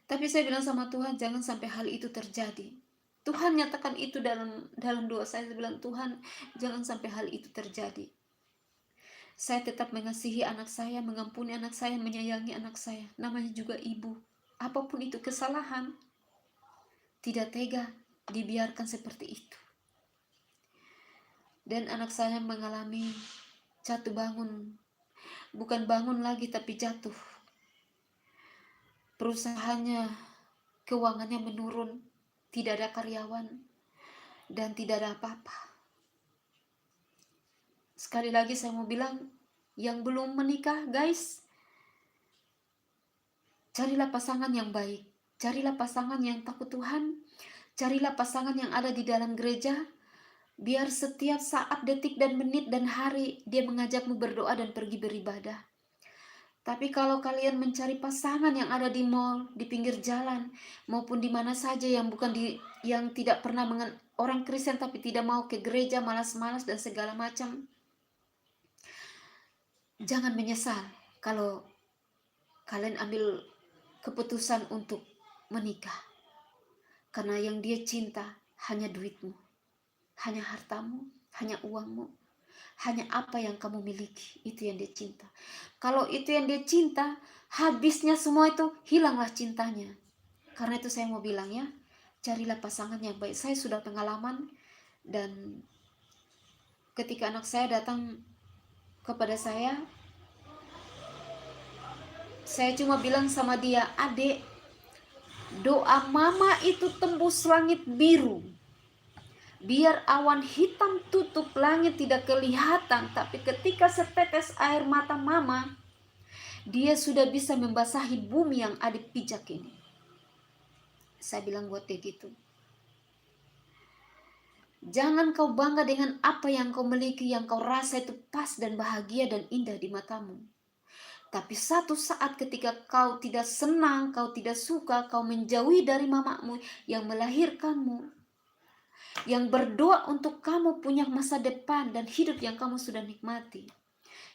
Tapi saya bilang sama Tuhan, jangan sampai hal itu terjadi. Tuhan nyatakan itu dalam doa saya. Saya bilang, Tuhan, jangan sampai hal itu terjadi. Saya tetap mengasihi anak saya, mengampuni anak saya, menyayangi anak saya. Namanya juga ibu. Apapun itu kesalahan, tidak tega dibiarkan seperti itu. Dan anak saya mengalami jatuh bangun. Bukan bangun lagi, tapi jatuh. Perusahaannya, keuangannya menurun. Tidak ada karyawan. Dan tidak ada apa-apa. Sekali lagi saya mau bilang, yang belum menikah, guys, carilah pasangan yang baik. Carilah pasangan yang takut Tuhan. Carilah pasangan yang ada di dalam gereja. Biar setiap saat, detik, dan menit, dan hari dia mengajakmu berdoa dan pergi beribadah. Tapi kalau kalian mencari pasangan yang ada di mall, di pinggir jalan, maupun di mana saja yang bukan yang tidak pernah orang Kristen tapi tidak mau ke gereja, malas-malas dan segala macam, jangan menyesal kalau kalian ambil keputusan untuk menikah. Karena yang dia cinta hanya duitmu, hanya hartamu, hanya uangmu, hanya apa yang kamu miliki. Itu yang dia cinta. Kalau itu yang dia cinta, habisnya semua itu, hilanglah cintanya. Karena itu saya mau bilang ya, carilah pasangan yang baik. Saya sudah pengalaman, dan ketika anak saya datang kepada saya cuma bilang sama dia, Adek, doa mama itu tembus langit biru. Biar awan hitam tutup langit tidak kelihatan, tapi ketika setetes air mata mama, dia sudah bisa membasahi bumi yang ada pijak ini. Saya bilang buat dia gitu. Jangan kau bangga dengan apa yang kau miliki, yang kau rasa itu pas dan bahagia dan indah di matamu. Tapi satu saat ketika kau tidak senang, kau tidak suka, kau menjauhi dari mamamu yang melahirkanmu, yang berdoa untuk kamu punya masa depan dan hidup yang kamu sudah nikmati.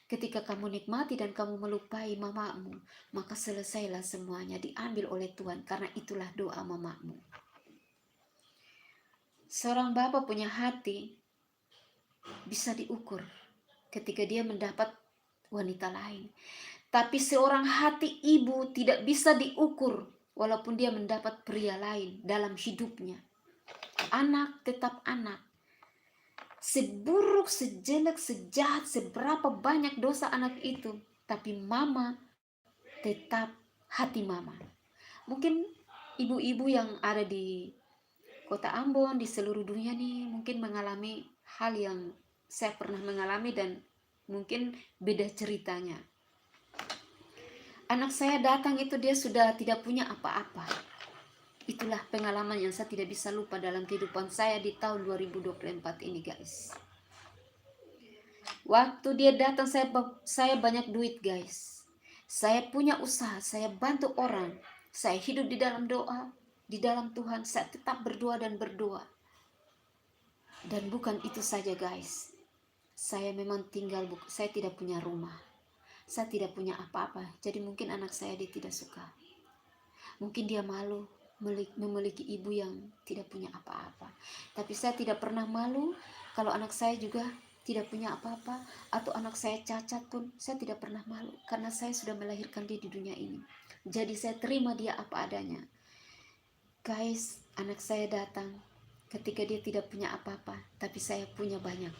Ketika kamu nikmati dan kamu melupai mamamu, maka selesailah semuanya, diambil oleh Tuhan, karena itulah doa mamamu. Seorang bapak punya hati bisa diukur ketika dia mendapat wanita lain. Tapi seorang hati ibu tidak bisa diukur walaupun dia mendapat pria lain dalam hidupnya. Anak tetap anak. Seburuk, sejelek, sejahat, seberapa banyak dosa anak itu, tapi mama tetap hati mama. Mungkin ibu-ibu yang ada di kota Ambon, di seluruh dunia nih, mungkin mengalami hal yang saya pernah mengalami dan mungkin beda ceritanya. Anak saya datang itu dia sudah tidak punya apa-apa. Itulah pengalaman yang saya tidak bisa lupa dalam kehidupan saya di tahun 2024 ini, guys. Waktu dia datang saya banyak duit, guys. Saya punya usaha, saya bantu orang. Saya hidup di dalam doa, di dalam Tuhan. Saya tetap berdoa dan berdoa. Dan bukan itu saja, guys. Saya memang saya tidak punya rumah. Saya tidak punya apa-apa, jadi mungkin anak saya dia tidak suka. Mungkin dia malu memiliki ibu yang tidak punya apa-apa. Tapi saya tidak pernah malu kalau anak saya juga tidak punya apa-apa, atau anak saya cacat pun saya tidak pernah malu, karena saya sudah melahirkan dia di dunia ini. Jadi saya terima dia apa adanya. Guys, anak saya datang ketika dia tidak punya apa-apa, tapi saya punya banyak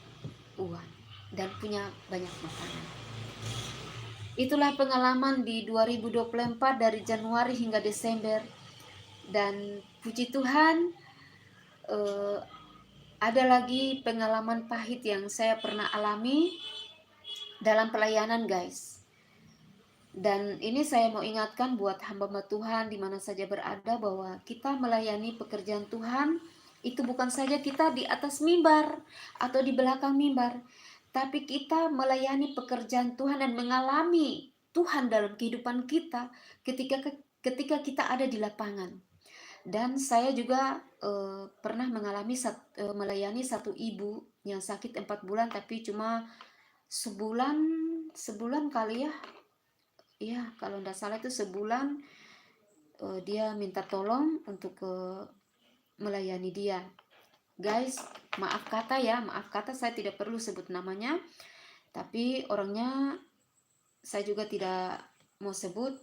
uang dan punya banyak makanan. Itulah pengalaman di 2024 dari Januari hingga Desember. Dan puji Tuhan, eh, ada lagi pengalaman pahit yang saya pernah alami dalam pelayanan, guys. Dan ini saya mau ingatkan buat hamba Tuhan di mana saja berada, bahwa kita melayani pekerjaan Tuhan itu bukan saja kita di atas mimbar atau di belakang mimbar, tapi kita melayani pekerjaan Tuhan dan mengalami Tuhan dalam kehidupan kita ketika kita ada di lapangan. Dan saya juga pernah melayani satu ibu yang sakit 4 bulan, tapi cuma sebulan kali ya. Ya, kalau tidak salah itu sebulan dia minta tolong untuk melayani dia. Guys, maaf kata saya tidak perlu sebut namanya, tapi orangnya saya juga tidak mau sebut.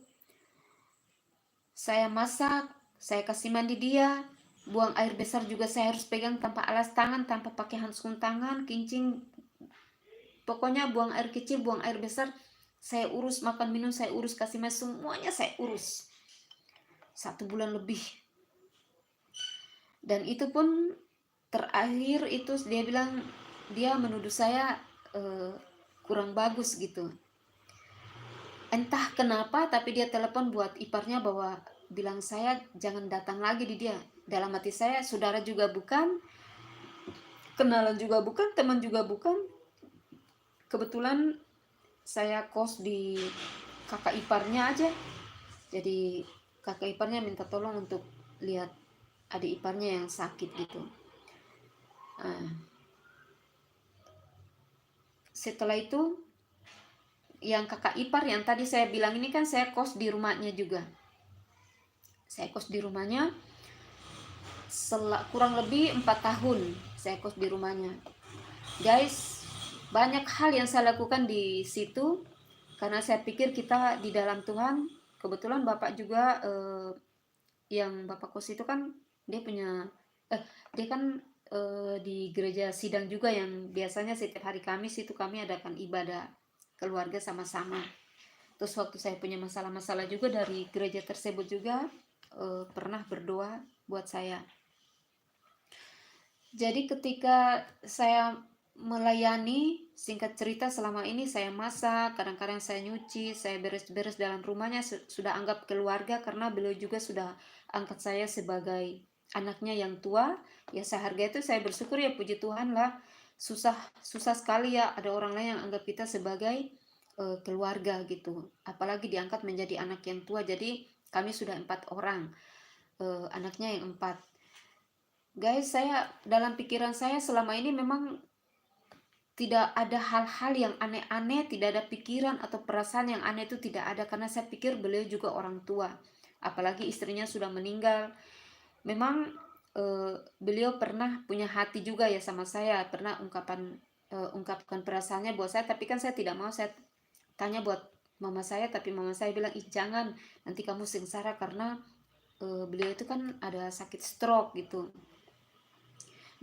Saya masak, saya kasih mandi dia, buang air besar juga saya harus pegang tanpa alas tangan, tanpa pakai handuk tangan, kincing, pokoknya buang air kecil, buang air besar, saya urus, makan minum saya urus, kasih makan, semuanya saya urus. 1 bulan lebih. Dan itu pun terakhir itu dia bilang, dia menuduh saya kurang bagus gitu. Entah kenapa, tapi dia telepon buat iparnya bahwa bilang saya jangan datang lagi di dia. Dalam hati saya, saudara juga bukan, kenalan juga bukan, teman juga bukan. Kebetulan saya kos di kakak iparnya aja. Jadi kakak iparnya minta tolong untuk lihat adik iparnya yang sakit gitu. Setelah itu, yang kakak ipar yang tadi saya bilang ini kan saya kos di rumahnya juga. Saya kos di rumahnya kurang lebih 4 tahun saya kos di rumahnya. Guys, banyak hal yang saya lakukan di situ karena saya pikir kita di dalam Tuhan. Kebetulan bapak juga yang bapak kos itu kan dia punya dia kan di gereja sidang juga, yang biasanya setiap hari Kamis itu kami adakan ibadah keluarga sama-sama. Terus waktu saya punya masalah-masalah juga dari gereja tersebut juga pernah berdoa buat saya. Jadi ketika saya melayani, singkat cerita selama ini saya masak, kadang-kadang saya nyuci, saya beres-beres dalam rumahnya, sudah anggap keluarga karena beliau juga sudah angkat saya sebagai anaknya yang tua. Ya saya hargai itu, saya bersyukur ya, puji Tuhan lah. Susah sekali ya ada orang lain yang anggap kita sebagai keluarga gitu. Apalagi diangkat menjadi anak yang tua. Jadi kami sudah 4 orang, anaknya yang 4. Guys, saya dalam pikiran saya selama ini memang tidak ada hal-hal yang aneh-aneh, tidak ada pikiran atau perasaan yang aneh, itu tidak ada, karena saya pikir beliau juga orang tua, apalagi istrinya sudah meninggal. Memang beliau pernah punya hati juga ya sama saya, pernah ungkapkan perasaannya buat saya, tapi kan saya tidak mau. Saya tanya buat mama saya, tapi mama saya bilang, ih jangan, nanti kamu sengsara, karena beliau itu kan ada sakit stroke gitu.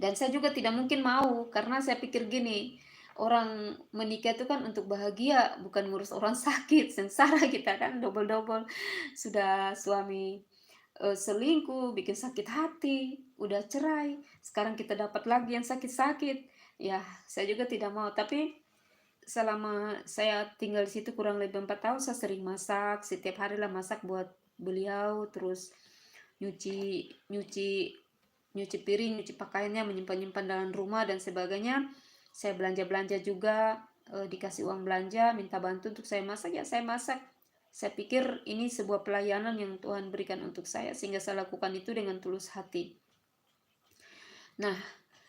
Dan saya juga tidak mungkin mau, karena saya pikir gini, orang menikah itu kan untuk bahagia, bukan ngurus orang sakit, sengsara kita kan, double-double. Sudah suami selingkuh, bikin sakit hati, udah cerai, sekarang kita dapat lagi yang sakit-sakit. Ya, saya juga tidak mau. Tapi selama saya tinggal di situ kurang lebih 4 tahun, saya sering masak, setiap hari lah masak buat beliau, terus nyuci nyuci nyuci piring, nyuci pakaiannya, menyimpan-nyimpan dalam rumah dan sebagainya. Saya belanja-belanja juga, dikasih uang belanja, minta bantu untuk saya masak, ya saya masak. Saya pikir ini sebuah pelayanan yang Tuhan berikan untuk saya, sehingga saya lakukan itu dengan tulus hati. Nah,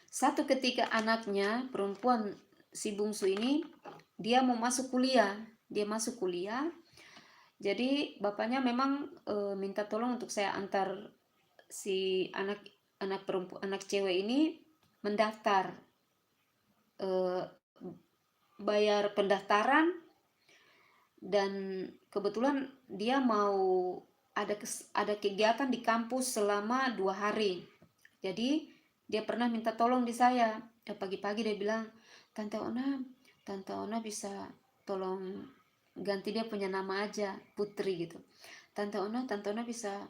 satu ketika anaknya perempuan, si bungsu ini, dia mau masuk kuliah. Dia masuk kuliah, jadi bapaknya memang minta tolong untuk saya antar si anak cewek ini mendaftar, bayar pendaftaran. Dan kebetulan dia mau ada kegiatan di kampus selama 2 hari. Jadi dia pernah minta tolong di saya. Pagi-pagi dia bilang, Tante Ona bisa tolong ganti dia punya nama aja, Putri gitu. Tante Ona bisa,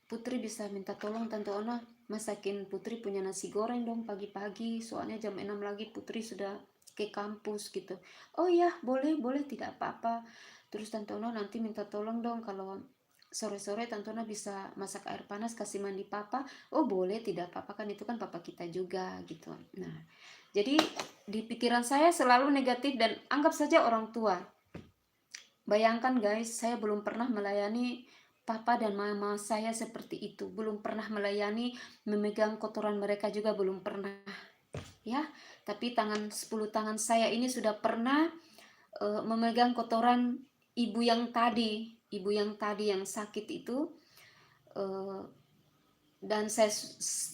Putri bisa minta tolong Tante Ona masakin Putri punya nasi goreng dong pagi-pagi, soalnya jam 6 lagi Putri sudah ke kampus gitu. Oh iya, boleh, tidak apa-apa. Terus Tante Ona nanti minta tolong dong kalau sore-sore Tante Ona bisa masak air panas kasih mandi papa. Oh boleh, tidak apa-apa, kan itu kan papa kita juga gitu. Nah, jadi di pikiran saya selalu negatif dan anggap saja orang tua. Bayangkan guys, saya belum pernah melayani papa dan mama saya seperti itu. Belum pernah melayani, memegang kotoran mereka juga belum pernah. Ya, tapi 10 tangan saya ini sudah pernah memegang kotoran ibu yang tadi yang sakit itu, dan saya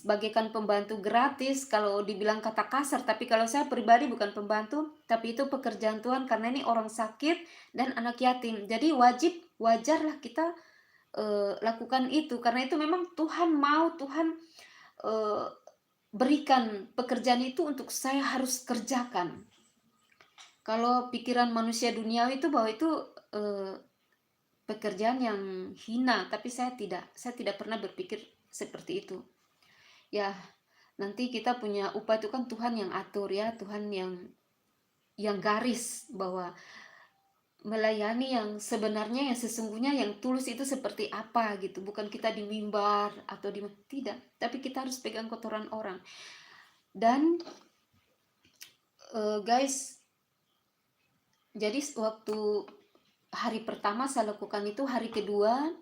bagaikan pembantu gratis kalau dibilang kata kasar, tapi kalau saya pribadi bukan pembantu, tapi itu pekerjaan Tuhan karena ini orang sakit dan anak yatim. Jadi wajarlah kita lakukan itu karena itu memang Tuhan mau, Tuhan berikan pekerjaan itu untuk saya harus kerjakan. Kalau pikiran manusia duniawi itu bahwa itu pekerjaan yang hina, tapi saya tidak pernah berpikir seperti itu. Ya, nanti kita punya upah itu kan Tuhan yang atur ya, Tuhan yang garis bahwa melayani yang sebenarnya, yang sesungguhnya, yang tulus itu seperti apa gitu. Bukan kita di mimbar atau tidak, tapi kita harus pegang kotoran orang. Dan guys, jadi waktu hari pertama saya lakukan itu, hari kedua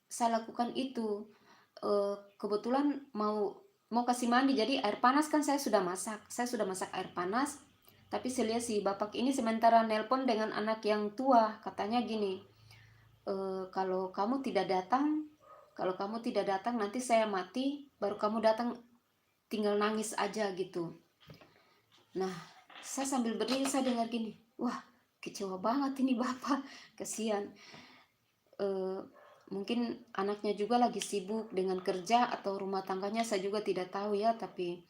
saya lakukan itu. Kebetulan mau kasih mandi, jadi air panas kan saya sudah masak air panas, tapi saya lihat si bapak ini sementara nelpon dengan anak yang tua, katanya gini, kalau kamu tidak datang nanti saya mati, baru kamu datang tinggal nangis aja gitu. Nah, saya sambil berdiri saya dengar gini, wah kecewa banget ini bapak, kasihan. Mungkin anaknya juga lagi sibuk dengan kerja atau rumah tangganya, saya juga tidak tahu ya, tapi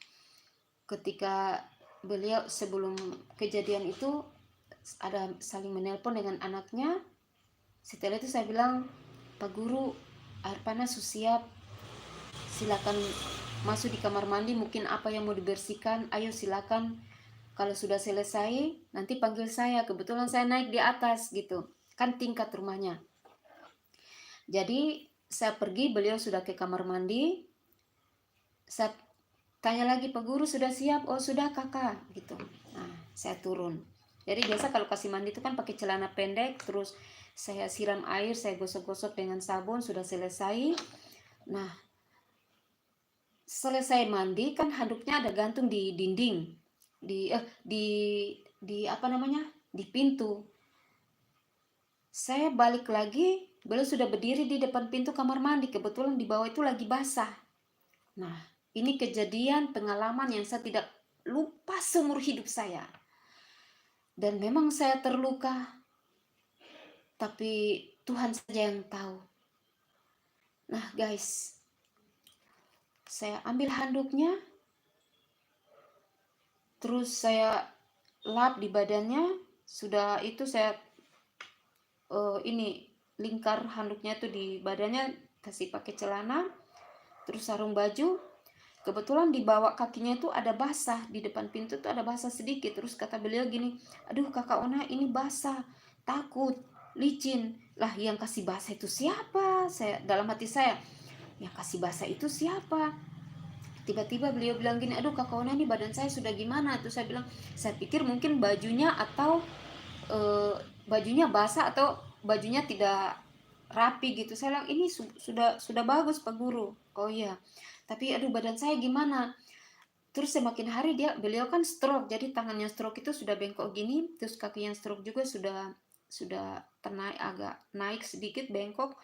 ketika beliau sebelum kejadian itu ada saling menelpon dengan anaknya. Setelah itu saya bilang, Pak Guru, air panas sudah siap, silakan masuk di kamar mandi, mungkin apa yang mau dibersihkan, ayo silakan. Kalau sudah selesai nanti panggil saya, kebetulan saya naik di atas gitu kan, tingkat rumahnya. Jadi saya pergi, beliau sudah ke kamar mandi. Saya tanya lagi, Pak Guru sudah siap? Oh sudah kakak gitu. Nah, saya turun. Jadi biasa kalau kasih mandi itu kan pakai celana pendek, terus saya siram air, saya gosok-gosok dengan sabun, sudah selesai. Nah, selesai mandi kan handuknya ada gantung di dinding, di apa namanya, di pintu. Saya balik lagi, beliau sudah berdiri di depan pintu kamar mandi, kebetulan di bawah itu lagi basah. Nah, ini kejadian pengalaman yang saya tidak lupa seumur hidup saya. Dan memang saya terluka, tapi Tuhan saja yang tahu. Nah guys, saya ambil handuknya, terus saya lap di badannya. Sudah itu saya ini lingkar handuknya itu di badannya, kasih pakai celana, terus sarung baju. Kebetulan di bawah kakinya itu ada basah, di depan pintu itu ada basah sedikit. Terus kata beliau gini, aduh kakak Ona ini basah, takut, licin. Lah yang kasih basah itu siapa? Saya dalam hati saya, yang kasih basah itu siapa? Tiba-tiba beliau bilang gini, aduh kakak Ona ini badan saya sudah gimana? Terus saya bilang, saya pikir mungkin bajunya atau bajunya basah atau bajunya tidak rapi gitu. Saya bilang ini sudah bagus Pak Guru. Oh iya, tapi aduh badan saya gimana. Terus semakin hari beliau kan stroke, jadi tangannya stroke itu sudah bengkok gini, terus kakinya stroke juga sudah agak naik sedikit bengkok,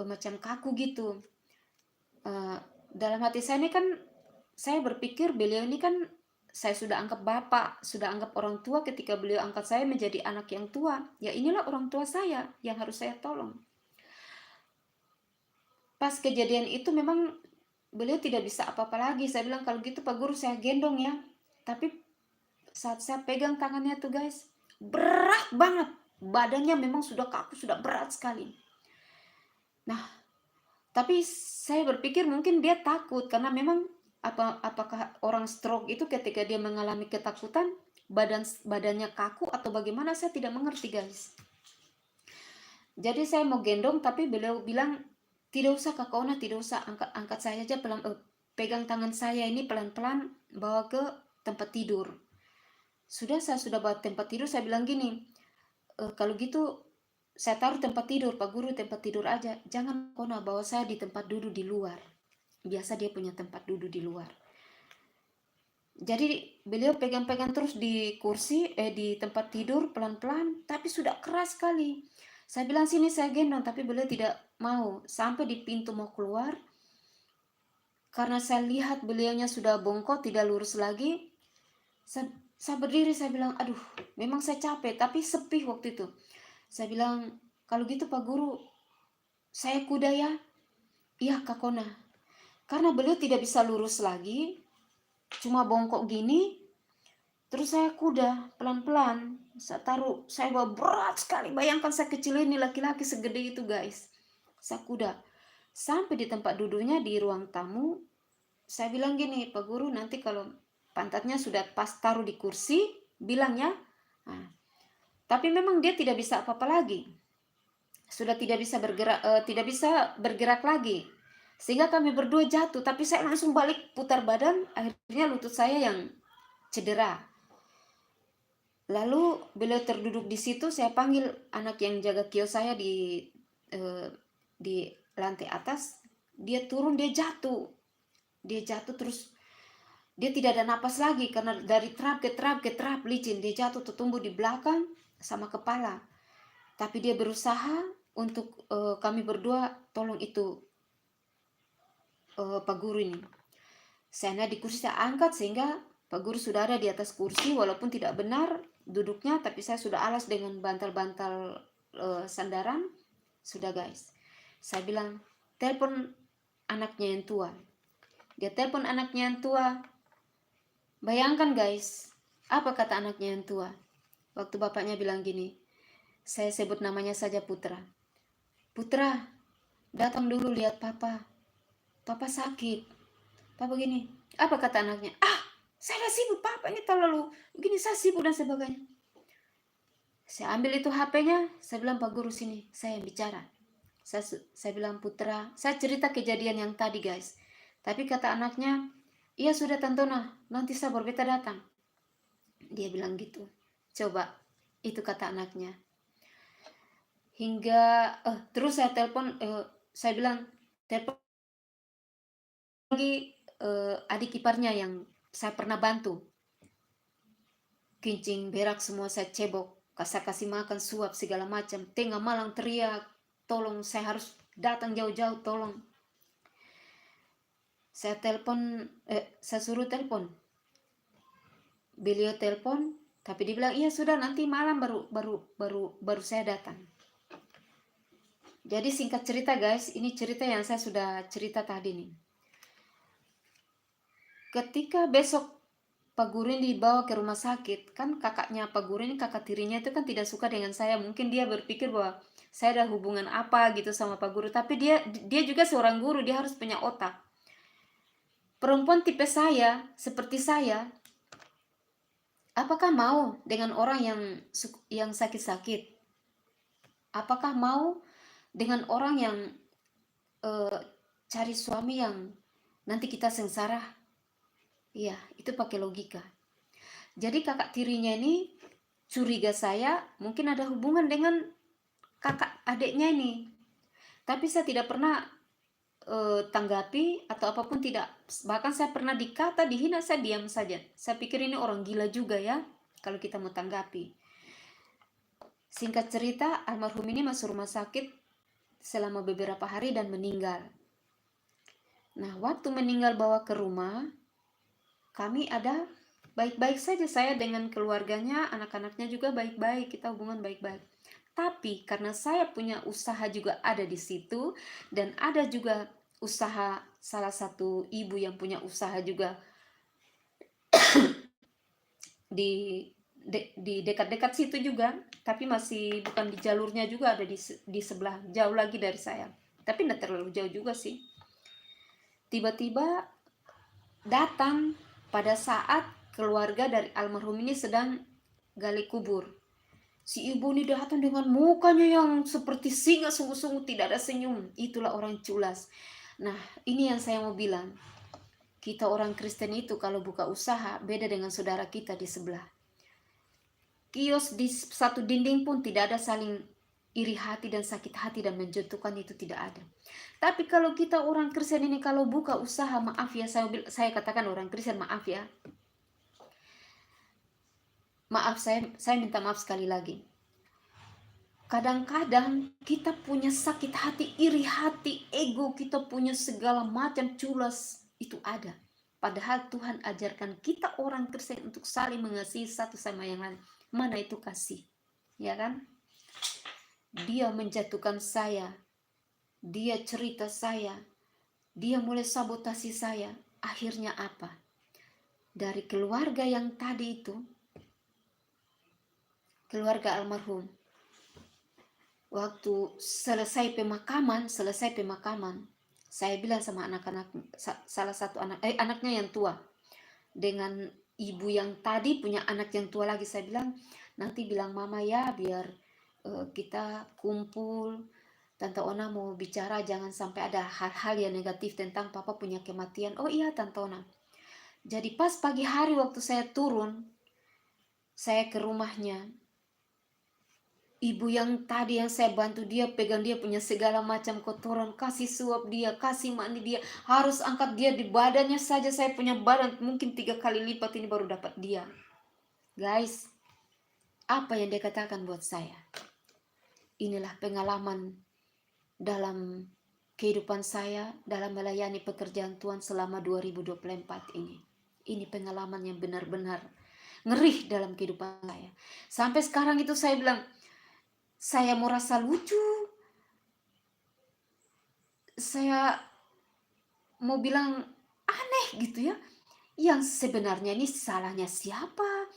macam kaku gitu. Dalam hati saya ini kan, saya berpikir beliau ini kan saya sudah anggap bapak, sudah anggap orang tua ketika beliau angkat saya menjadi anak yang tua. Ya inilah orang tua saya yang harus saya tolong. Pas kejadian itu memang beliau tidak bisa apa-apa lagi. Saya bilang, kalau gitu Pak Guru saya gendong ya. Tapi saat saya pegang tangannya tuh guys, berat banget. Badannya memang sudah kaku, sudah berat sekali. Nah, tapi saya berpikir mungkin dia takut karena memang apakah orang stroke itu ketika dia mengalami ketakutan badannya kaku atau bagaimana, saya tidak mengerti guys. Jadi saya mau gendong tapi beliau bilang tidak usah Kak Ona, tidak usah, angkat saya aja pelan, pegang tangan saya ini pelan-pelan bawa ke tempat tidur. Saya sudah bawa tempat tidur, saya bilang gini, kalau gitu saya taruh tempat tidur, Pak Guru tempat tidur aja, jangan Kona bawa saya di tempat duduk di luar. Biasa dia punya tempat duduk di luar. Jadi beliau pegang-pegang terus di kursi, di tempat tidur pelan-pelan, tapi sudah keras sekali. Saya bilang sini saya gendong, tapi beliau tidak mau. Sampai di pintu mau keluar, karena saya lihat beliaunya sudah bongkok, tidak lurus lagi. Saya berdiri, saya bilang, aduh, memang saya capek, tapi sepi waktu itu. Saya bilang, kalau gitu Pak Guru, saya kuda ya. Iya Kak Kona. Karena beliau tidak bisa lurus lagi, cuma bongkok gini, terus saya kuda pelan-pelan. Saya bawa berat sekali. Bayangkan saya kecil ini, laki-laki segede itu guys. Saya kuda. Sampai di tempat duduknya di ruang tamu, saya bilang gini, Pak Guru nanti kalau pantatnya sudah pas taruh di kursi, bilang ya. Nah, tapi memang dia tidak bisa apa-apa lagi. Sudah tidak bisa bergerak lagi, sehingga kami berdua jatuh. Tapi saya langsung balik putar badan, akhirnya lutut saya yang cedera. Lalu beliau terduduk di situ, saya panggil anak yang jaga kios saya di lantai atas. Dia turun, dia jatuh terus. Dia tidak ada napas lagi karena dari trap ke trap licin. Dia jatuh tertumbuh di belakang sama kepala. Tapi dia berusaha untuk kami berdua tolong itu Pak Guru ini. Saya di kursi saya angkat sehingga Pak Guru sudah ada di atas kursi, walaupun tidak benar duduknya, tapi saya sudah alas dengan bantal-bantal sandaran. Sudah guys, saya bilang telepon anaknya yang tua. Dia telepon anaknya yang tua. Bayangkan guys, apa kata anaknya yang tua waktu bapaknya bilang gini, saya sebut namanya saja Putra. Putra, datang dulu lihat papa. Papa sakit. Papa gini, apa kata anaknya? Saya dah sibuk, papa ini terlalu begini, saya sibuk dan sebagainya. Saya ambil itu HP-nya, saya bilang Pak Guru sini, saya yang bicara. Saya bilang Putra, saya cerita kejadian yang tadi guys. Tapi kata anaknya, iya sudah Tantona, nanti saya berbeta datang. Dia bilang gitu. Coba, itu kata anaknya. Hingga, terus saya telepon, saya bilang, telepon lagi adik iparnya yang saya pernah bantu. Kincing, berak semua saya cebok, kasih makan, suap segala macam. Tengah malam teriak, tolong, saya harus datang jauh-jauh, tolong. Saya suruh telepon. Beliau telepon, tapi dia bilang iya sudah nanti malam baru saya datang. Jadi singkat cerita guys, ini cerita yang saya sudah cerita tadi nih. Ketika besok Pak Guru ini dibawa ke rumah sakit, kan kakaknya Pak Guru ini, kakak tirinya itu kan tidak suka dengan saya. Mungkin dia berpikir bahwa saya ada hubungan apa gitu sama Pak Guru, tapi dia juga seorang guru, dia harus punya otak. Perempuan tipe saya, seperti saya, apakah mau dengan orang yang sakit-sakit? Apakah mau dengan orang yang cari suami yang nanti kita sengsara? Iya, itu pakai logika. Jadi kakak tirinya ini curiga saya mungkin ada hubungan dengan kakak adiknya ini. Tapi saya tidak pernah tanggapi atau apapun, tidak. Bahkan saya pernah dikata, dihina, saya diam saja. Saya pikir ini orang gila juga ya kalau kita mau tanggapi. Singkat cerita, almarhum ini masuk rumah sakit selama beberapa hari dan meninggal. Nah, waktu meninggal bawa ke rumah, kami ada Baik-baik saja saya dengan keluarganya, anak-anaknya juga baik-baik, kita hubungan baik-baik. Tapi karena saya punya usaha juga ada di situ, dan ada juga usaha salah satu ibu yang punya usaha juga di di dekat-dekat situ juga, tapi masih bukan di jalurnya juga, ada di sebelah jauh lagi dari saya. Tapi tidak terlalu jauh juga sih. Tiba-tiba datang pada saat keluarga dari almarhum ini sedang gali kubur. Si ibu ini datang dengan mukanya yang seperti singa, sungguh-sungguh tidak ada senyum. Itulah orang culas. Nah, ini yang saya mau bilang. Kita orang Kristen itu kalau buka usaha beda dengan saudara kita di sebelah. Kios di satu dinding pun tidak ada saling iri hati dan sakit hati dan menjatuhkan, itu tidak ada. Tapi kalau kita orang Kristen ini kalau buka usaha, maaf ya, saya katakan orang Kristen, maaf ya. Maaf, saya minta maaf sekali lagi. Kadang-kadang kita punya sakit hati, iri hati, ego, kita punya segala macam culas, itu ada. Padahal Tuhan ajarkan kita orang Kristen untuk saling mengasihi satu sama yang lain. Mana itu kasih? Ya kan? Dia menjatuhkan saya, dia cerita saya, dia mulai sabotasi saya. Akhirnya apa? Dari keluarga yang tadi itu, keluarga almarhum, waktu selesai pemakaman, saya bilang sama anak-anak, salah satu anaknya yang tua, dengan ibu yang tadi punya anak yang tua lagi, saya bilang, nanti bilang mama ya, biar kita kumpul, Tante Ona mau bicara, jangan sampai ada hal-hal yang negatif tentang papa punya kematian. Oh iya Tante Ona. Jadi pas pagi hari waktu saya turun, saya ke rumahnya, ibu yang tadi yang saya bantu dia, pegang dia punya segala macam kotoran, kasih suap dia, kasih mandi dia, harus angkat dia di badannya saja, saya punya badan mungkin 3 kali lipat ini baru dapat dia. Guys, apa yang dia katakan buat saya? Inilah pengalaman dalam kehidupan saya dalam melayani pekerjaan Tuhan selama 2024 ini. Ini pengalaman yang benar-benar ngeri dalam kehidupan saya. Sampai sekarang itu saya bilang, saya mau rasa lucu, saya mau bilang aneh gitu ya. Yang sebenarnya ini salahnya siapa?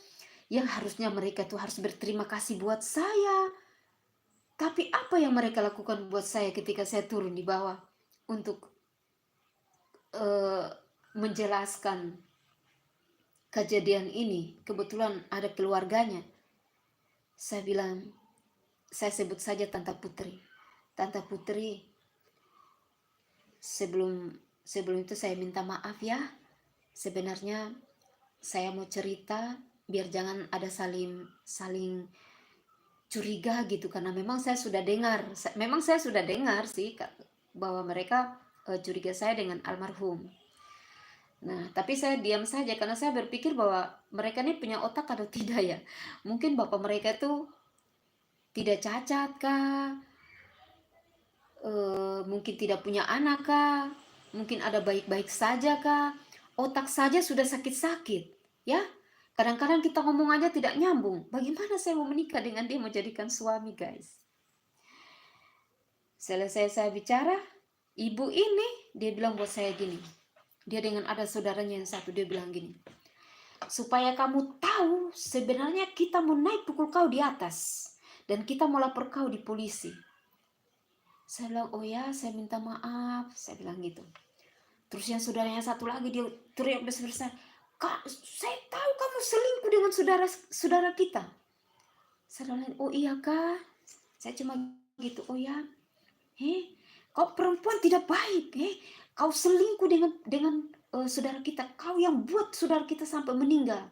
Yang harusnya mereka tuh harus berterima kasih buat saya. Tapi apa yang mereka lakukan buat saya ketika saya turun di bawah untuk menjelaskan kejadian ini? Kebetulan ada keluarganya. Saya bilang, saya sebut saja Tante Putri. Tante Putri, sebelum itu saya minta maaf ya. Sebenarnya saya mau cerita biar jangan ada saling curiga gitu, karena memang saya sudah dengar sih bahwa mereka curiga saya dengan almarhum. Nah, tapi saya diam saja karena saya berpikir bahwa mereka ini punya otak atau tidak ya. Mungkin bapak mereka itu tidak cacat kah? Mungkin tidak punya anak kah? Mungkin ada baik-baik saja kah? Otak saja sudah sakit-sakit, ya. Kadang-kadang kita ngomong aja tidak nyambung. Bagaimana saya mau menikah dengan dia, menjadikan suami, guys? Selesai saya bicara, ibu ini, dia bilang buat saya gini. Dia dengan ada saudaranya yang satu, dia bilang gini, supaya kamu tahu sebenarnya kita mau naik pukul kau di atas. Dan kita mau lapor kau di polisi. Saya bilang, oh ya, saya minta maaf. Saya bilang gitu. Terus yang saudaranya satu lagi, dia teriak besar-besar, Kak, saya tahu kamu selingkuh dengan saudara kita. Saya bilang, oh iya kak. Saya cuma gitu, oh ya. Kau perempuan tidak baik. Kau selingkuh dengan saudara kita. Kau yang buat saudara kita sampai meninggal.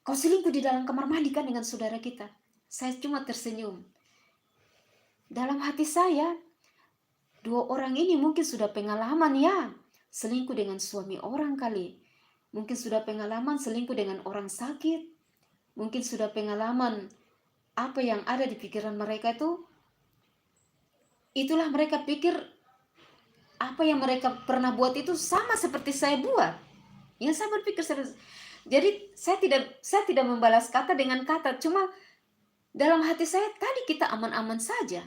Kau selingkuh di dalam kamar mandi kan dengan saudara kita. Saya cuma tersenyum. Dalam hati saya, dua orang ini mungkin sudah pengalaman ya, selingkuh dengan suami orang kali. Mungkin sudah pengalaman selingkuh dengan orang sakit. Mungkin sudah pengalaman apa yang ada di pikiran mereka itu. Itulah mereka pikir apa yang mereka pernah buat itu sama seperti saya buat. Yang saya berpikir serius. Jadi saya tidak membalas kata dengan kata, cuma dalam hati saya tadi kita aman-aman saja.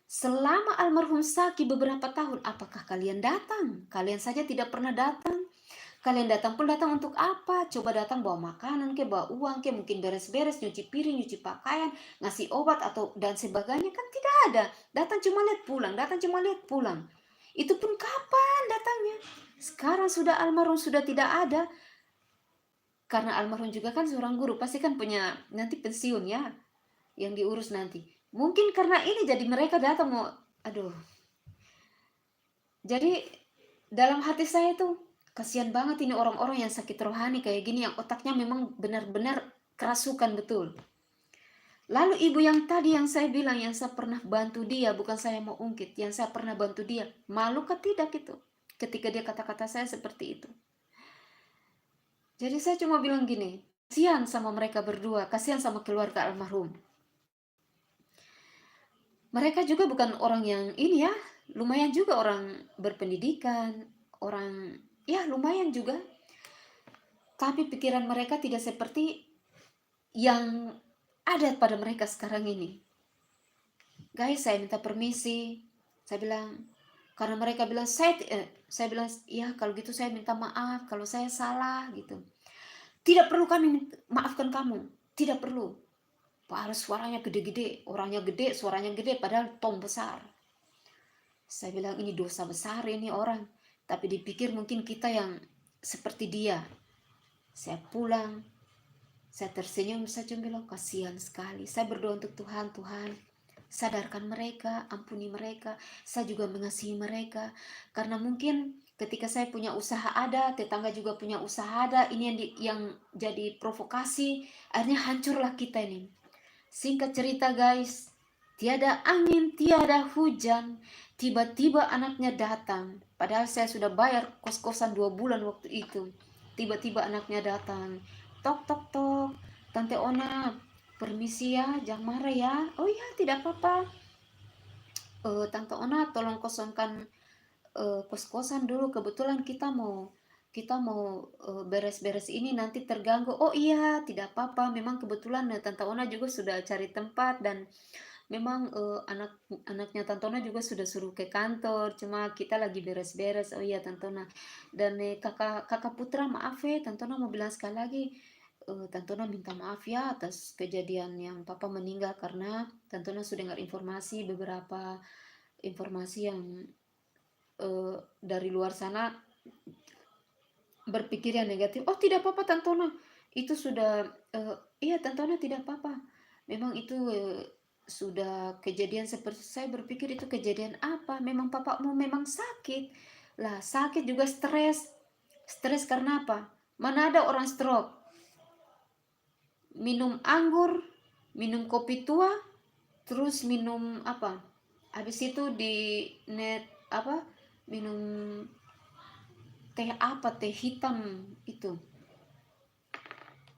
Selama almarhum Saki beberapa tahun, apakah kalian datang? Kalian saja tidak pernah datang. Kalian datang pun datang untuk apa? Coba datang bawa makanan ke, bawa uang ke, mungkin beres-beres, nyuci piring, nyuci pakaian, ngasih obat atau dan sebagainya, kan tidak ada. Datang cuma lihat pulang, datang cuma lihat pulang. Itu pun kapan datangnya? Sekarang sudah almarhum sudah tidak ada. Karena almarhum juga kan seorang guru, pasti kan punya nanti pensiun ya, yang diurus nanti. Mungkin karena ini jadi mereka datang mau, aduh. Jadi dalam hati saya tuh kasihan banget ini orang-orang yang sakit rohani kayak gini, yang otaknya memang benar-benar kerasukan betul. Lalu ibu yang tadi yang saya bilang, yang saya pernah bantu dia, bukan saya mau ungkit, yang saya pernah bantu dia, malu ke tidak itu ketika dia kata-kata saya seperti itu. Jadi saya cuma bilang gini, kasihan sama mereka berdua, kasihan sama keluarga almarhum. Mereka juga bukan orang yang ini ya, lumayan juga orang berpendidikan, orang ya lumayan juga. Tapi pikiran mereka tidak seperti yang ada pada mereka sekarang ini. Guys, saya minta permisi. Saya bilang, karena mereka bilang, saya bilang, ya kalau gitu saya minta maaf kalau saya salah gitu. Tidak perlu kami maafkan kamu, tidak perlu. Pak harus suaranya gede-gede, orangnya gede, suaranya gede, padahal tong besar. Saya bilang ini dosa besar ini orang, tapi dipikir mungkin kita yang seperti dia. Saya pulang, saya tersenyum, saya cuma bilang kasihan sekali. Saya berdoa untuk Tuhan, Tuhan sadarkan mereka, ampuni mereka. Saya juga mengasihi mereka, karena mungkin ketika saya punya usaha ada, tetangga juga punya usaha ada, ini yang jadi provokasi, akhirnya hancurlah kita ini. Singkat cerita guys, tiada angin, tiada hujan, tiba-tiba anaknya datang. Padahal saya sudah bayar kos-kosan 2 bulan waktu itu. Tiba-tiba anaknya datang. Tok, tok, tok. Tante Ona, permisi ya, jangan marah ya. Oh iya, tidak apa-apa. Tante Ona, tolong kosongkan kos-kosan dulu. Kebetulan kita mau beres-beres ini nanti terganggu. Oh iya, tidak apa-apa. Memang kebetulan Tante Ona juga sudah cari tempat dan memang anaknya Tante Ona juga sudah suruh ke kantor. Cuma kita lagi beres-beres. Oh iya Tante Ona. Dan kakak Putra, maaf ya, Tante Ona mau bilang sekali lagi. Tante Ona minta maaf ya atas kejadian yang papa meninggal, karena Tante Ona sudah dengar beberapa informasi yang dari luar sana berpikir yang negatif. Oh tidak apa-apa Tante Ona, itu sudah iya Tante Ona tidak apa-apa. Memang itu sudah kejadian seperti saya berpikir itu kejadian apa? Memang papamu memang sakit. Lah sakit juga stres. Stres karena apa? Mana ada orang stroke? Minum anggur, minum kopi tua, terus minum apa? Habis itu di net apa? Minum teh apa? Teh hitam itu.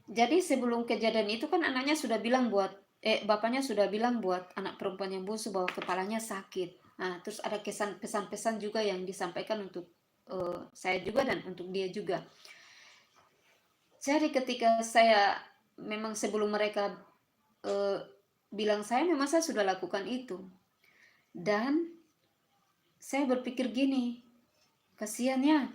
Jadi sebelum kejadian itu kan anaknya sudah bilang buat bapaknya sudah bilang buat anak perempuan yang bungsu bahwa kepalanya sakit. Nah, terus ada pesan-pesan juga yang disampaikan untuk saya juga dan untuk dia juga. Jadi ketika saya memang sebelum mereka bilang memang saya sudah lakukan itu. Dan saya berpikir gini, kasihannya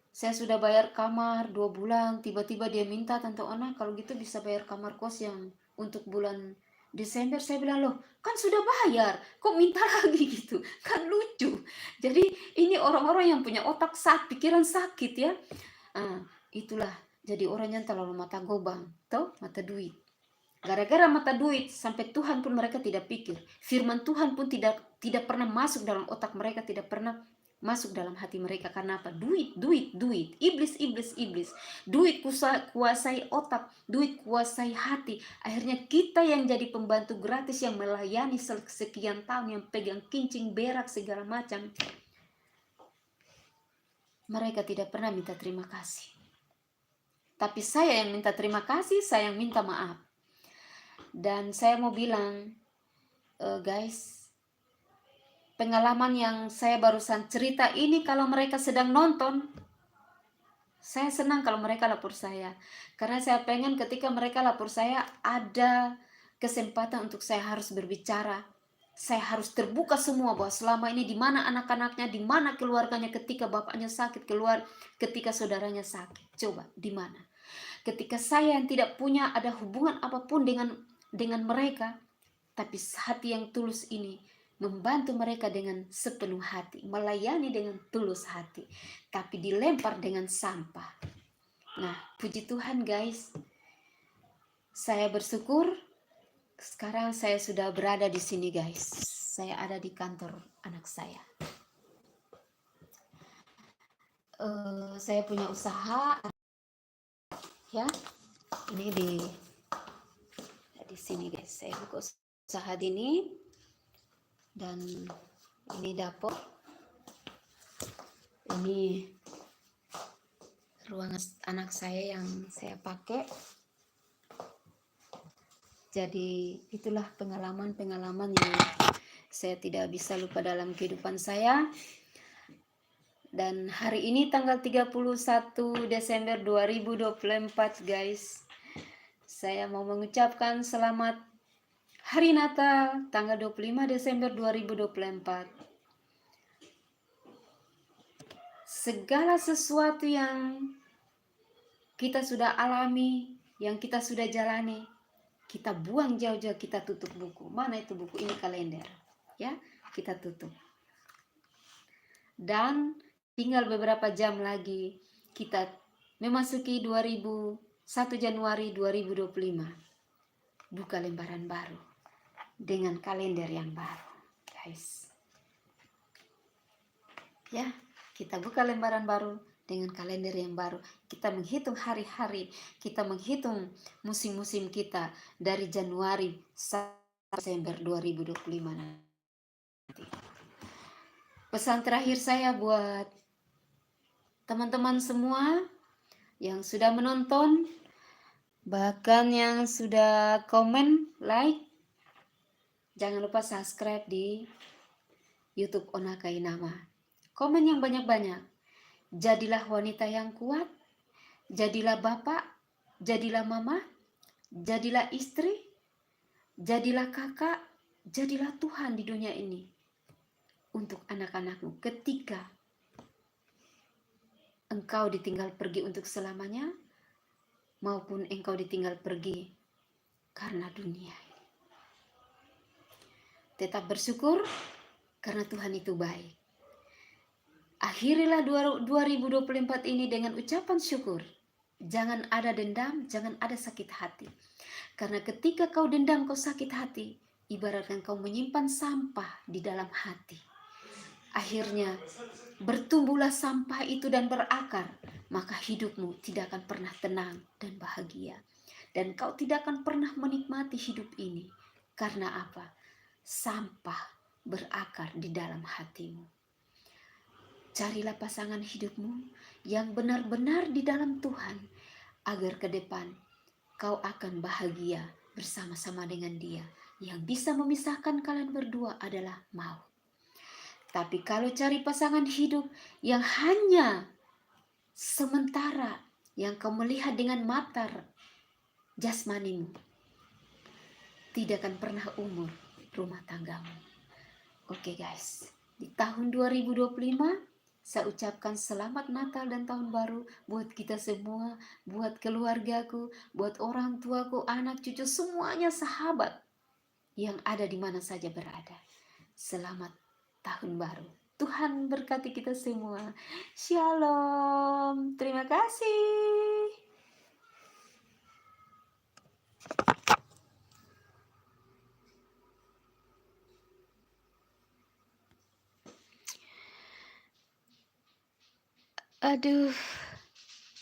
saya sudah bayar kamar 2 bulan, tiba-tiba dia minta Tante Ona kalau gitu bisa bayar kamar kos yang untuk bulan Desember. Saya bilang, loh kan sudah bayar, kok minta lagi gitu, kan lucu. Jadi ini orang-orang yang punya otak pikiran sakit ya. Itulah jadi orang yang terlalu mata gobang, toh mata duit. Gara-gara mata duit sampai Tuhan pun mereka tidak pikir. Firman Tuhan pun tidak pernah masuk dalam otak mereka, tidak pernah masuk dalam hati mereka. Karena apa? Duit, duit, duit. Iblis, iblis, iblis. Duit kuasai otak, duit kuasai hati. Akhirnya kita yang jadi pembantu gratis yang melayani sekian tahun, yang pegang kincing, berak, segala macam. Mereka tidak pernah minta terima kasih. Tapi saya yang minta terima kasih, saya yang minta maaf. Dan saya mau bilang, guys, pengalaman yang saya barusan cerita ini kalau mereka sedang nonton, Saya senang kalau mereka lapor saya, karena saya pengen ketika mereka lapor saya ada kesempatan untuk saya harus berbicara. Saya harus terbuka semua bahwa selama ini di mana anak-anaknya, di mana keluarganya ketika bapaknya sakit, keluar ketika saudaranya sakit. Coba di mana? Ketika saya yang tidak punya ada hubungan apapun dengan mereka, tapi hati yang tulus ini membantu mereka dengan sepenuh hati, melayani dengan tulus hati, tapi dilempar dengan sampah. Nah, puji Tuhan guys, saya bersyukur sekarang saya sudah berada di sini guys. Saya ada di kantor anak saya. Saya punya usaha, ya. Ini di sini guys. Saya buka usaha ini dan ini dapur. Ini ruangan anak saya yang saya pakai. Jadi itulah pengalaman-pengalaman yang saya tidak bisa lupa dalam kehidupan saya. Dan hari ini tanggal 31 Desember 2024 guys, saya mau mengucapkan selamat Hari Natal tanggal 25 Desember 2024. Segala sesuatu yang kita sudah alami, yang kita sudah jalani, kita buang jauh-jauh, kita tutup buku. Mana itu buku? Ini kalender. Ya, kita tutup. Dan tinggal beberapa jam lagi kita memasuki 1 Januari 2025. Buka lembaran baru dengan kalender yang baru, guys. Ya, kita buka lembaran baru dengan kalender yang baru. Kita menghitung hari-hari, kita menghitung musim-musim kita dari Januari sampai Desember 2025 nanti. Pesan terakhir saya buat teman-teman semua yang sudah menonton, bahkan yang sudah komen, like, jangan lupa subscribe di YouTube Ona Kainama. Komen yang banyak-banyak. Jadilah wanita yang kuat, jadilah bapak, jadilah mama, jadilah istri, jadilah kakak, jadilah Tuhan di dunia ini untuk anak-anakmu ketika engkau ditinggal pergi untuk selamanya, maupun engkau ditinggal pergi karena dunia. Tetap bersyukur karena Tuhan itu baik. Akhirilah 2024 ini dengan ucapan syukur. Jangan ada dendam, jangan ada sakit hati. Karena ketika kau dendam, kau sakit hati, ibaratkan kau menyimpan sampah di dalam hati. Akhirnya bertumbuhlah sampah itu dan berakar, maka hidupmu tidak akan pernah tenang dan bahagia. Dan kau tidak akan pernah menikmati hidup ini. Karena apa? Sampah berakar di dalam hatimu. Carilah pasangan hidupmu yang benar-benar di dalam Tuhan, agar ke depan kau akan bahagia bersama-sama dengan dia. Yang bisa memisahkan kalian berdua adalah maut. Tapi kalau cari pasangan hidup yang hanya sementara, yang kau melihat dengan mata jasmanimu, tidak akan pernah umur rumah tanggamu. Oke guys, di tahun 2025 saya ucapkan selamat Natal dan Tahun Baru buat kita semua, buat keluargaku, buat orang tuaku, anak cucu, semuanya sahabat yang ada di mana saja berada. Selamat Tahun Baru. Tuhan berkati kita semua. Shalom. Terima kasih. Aduh.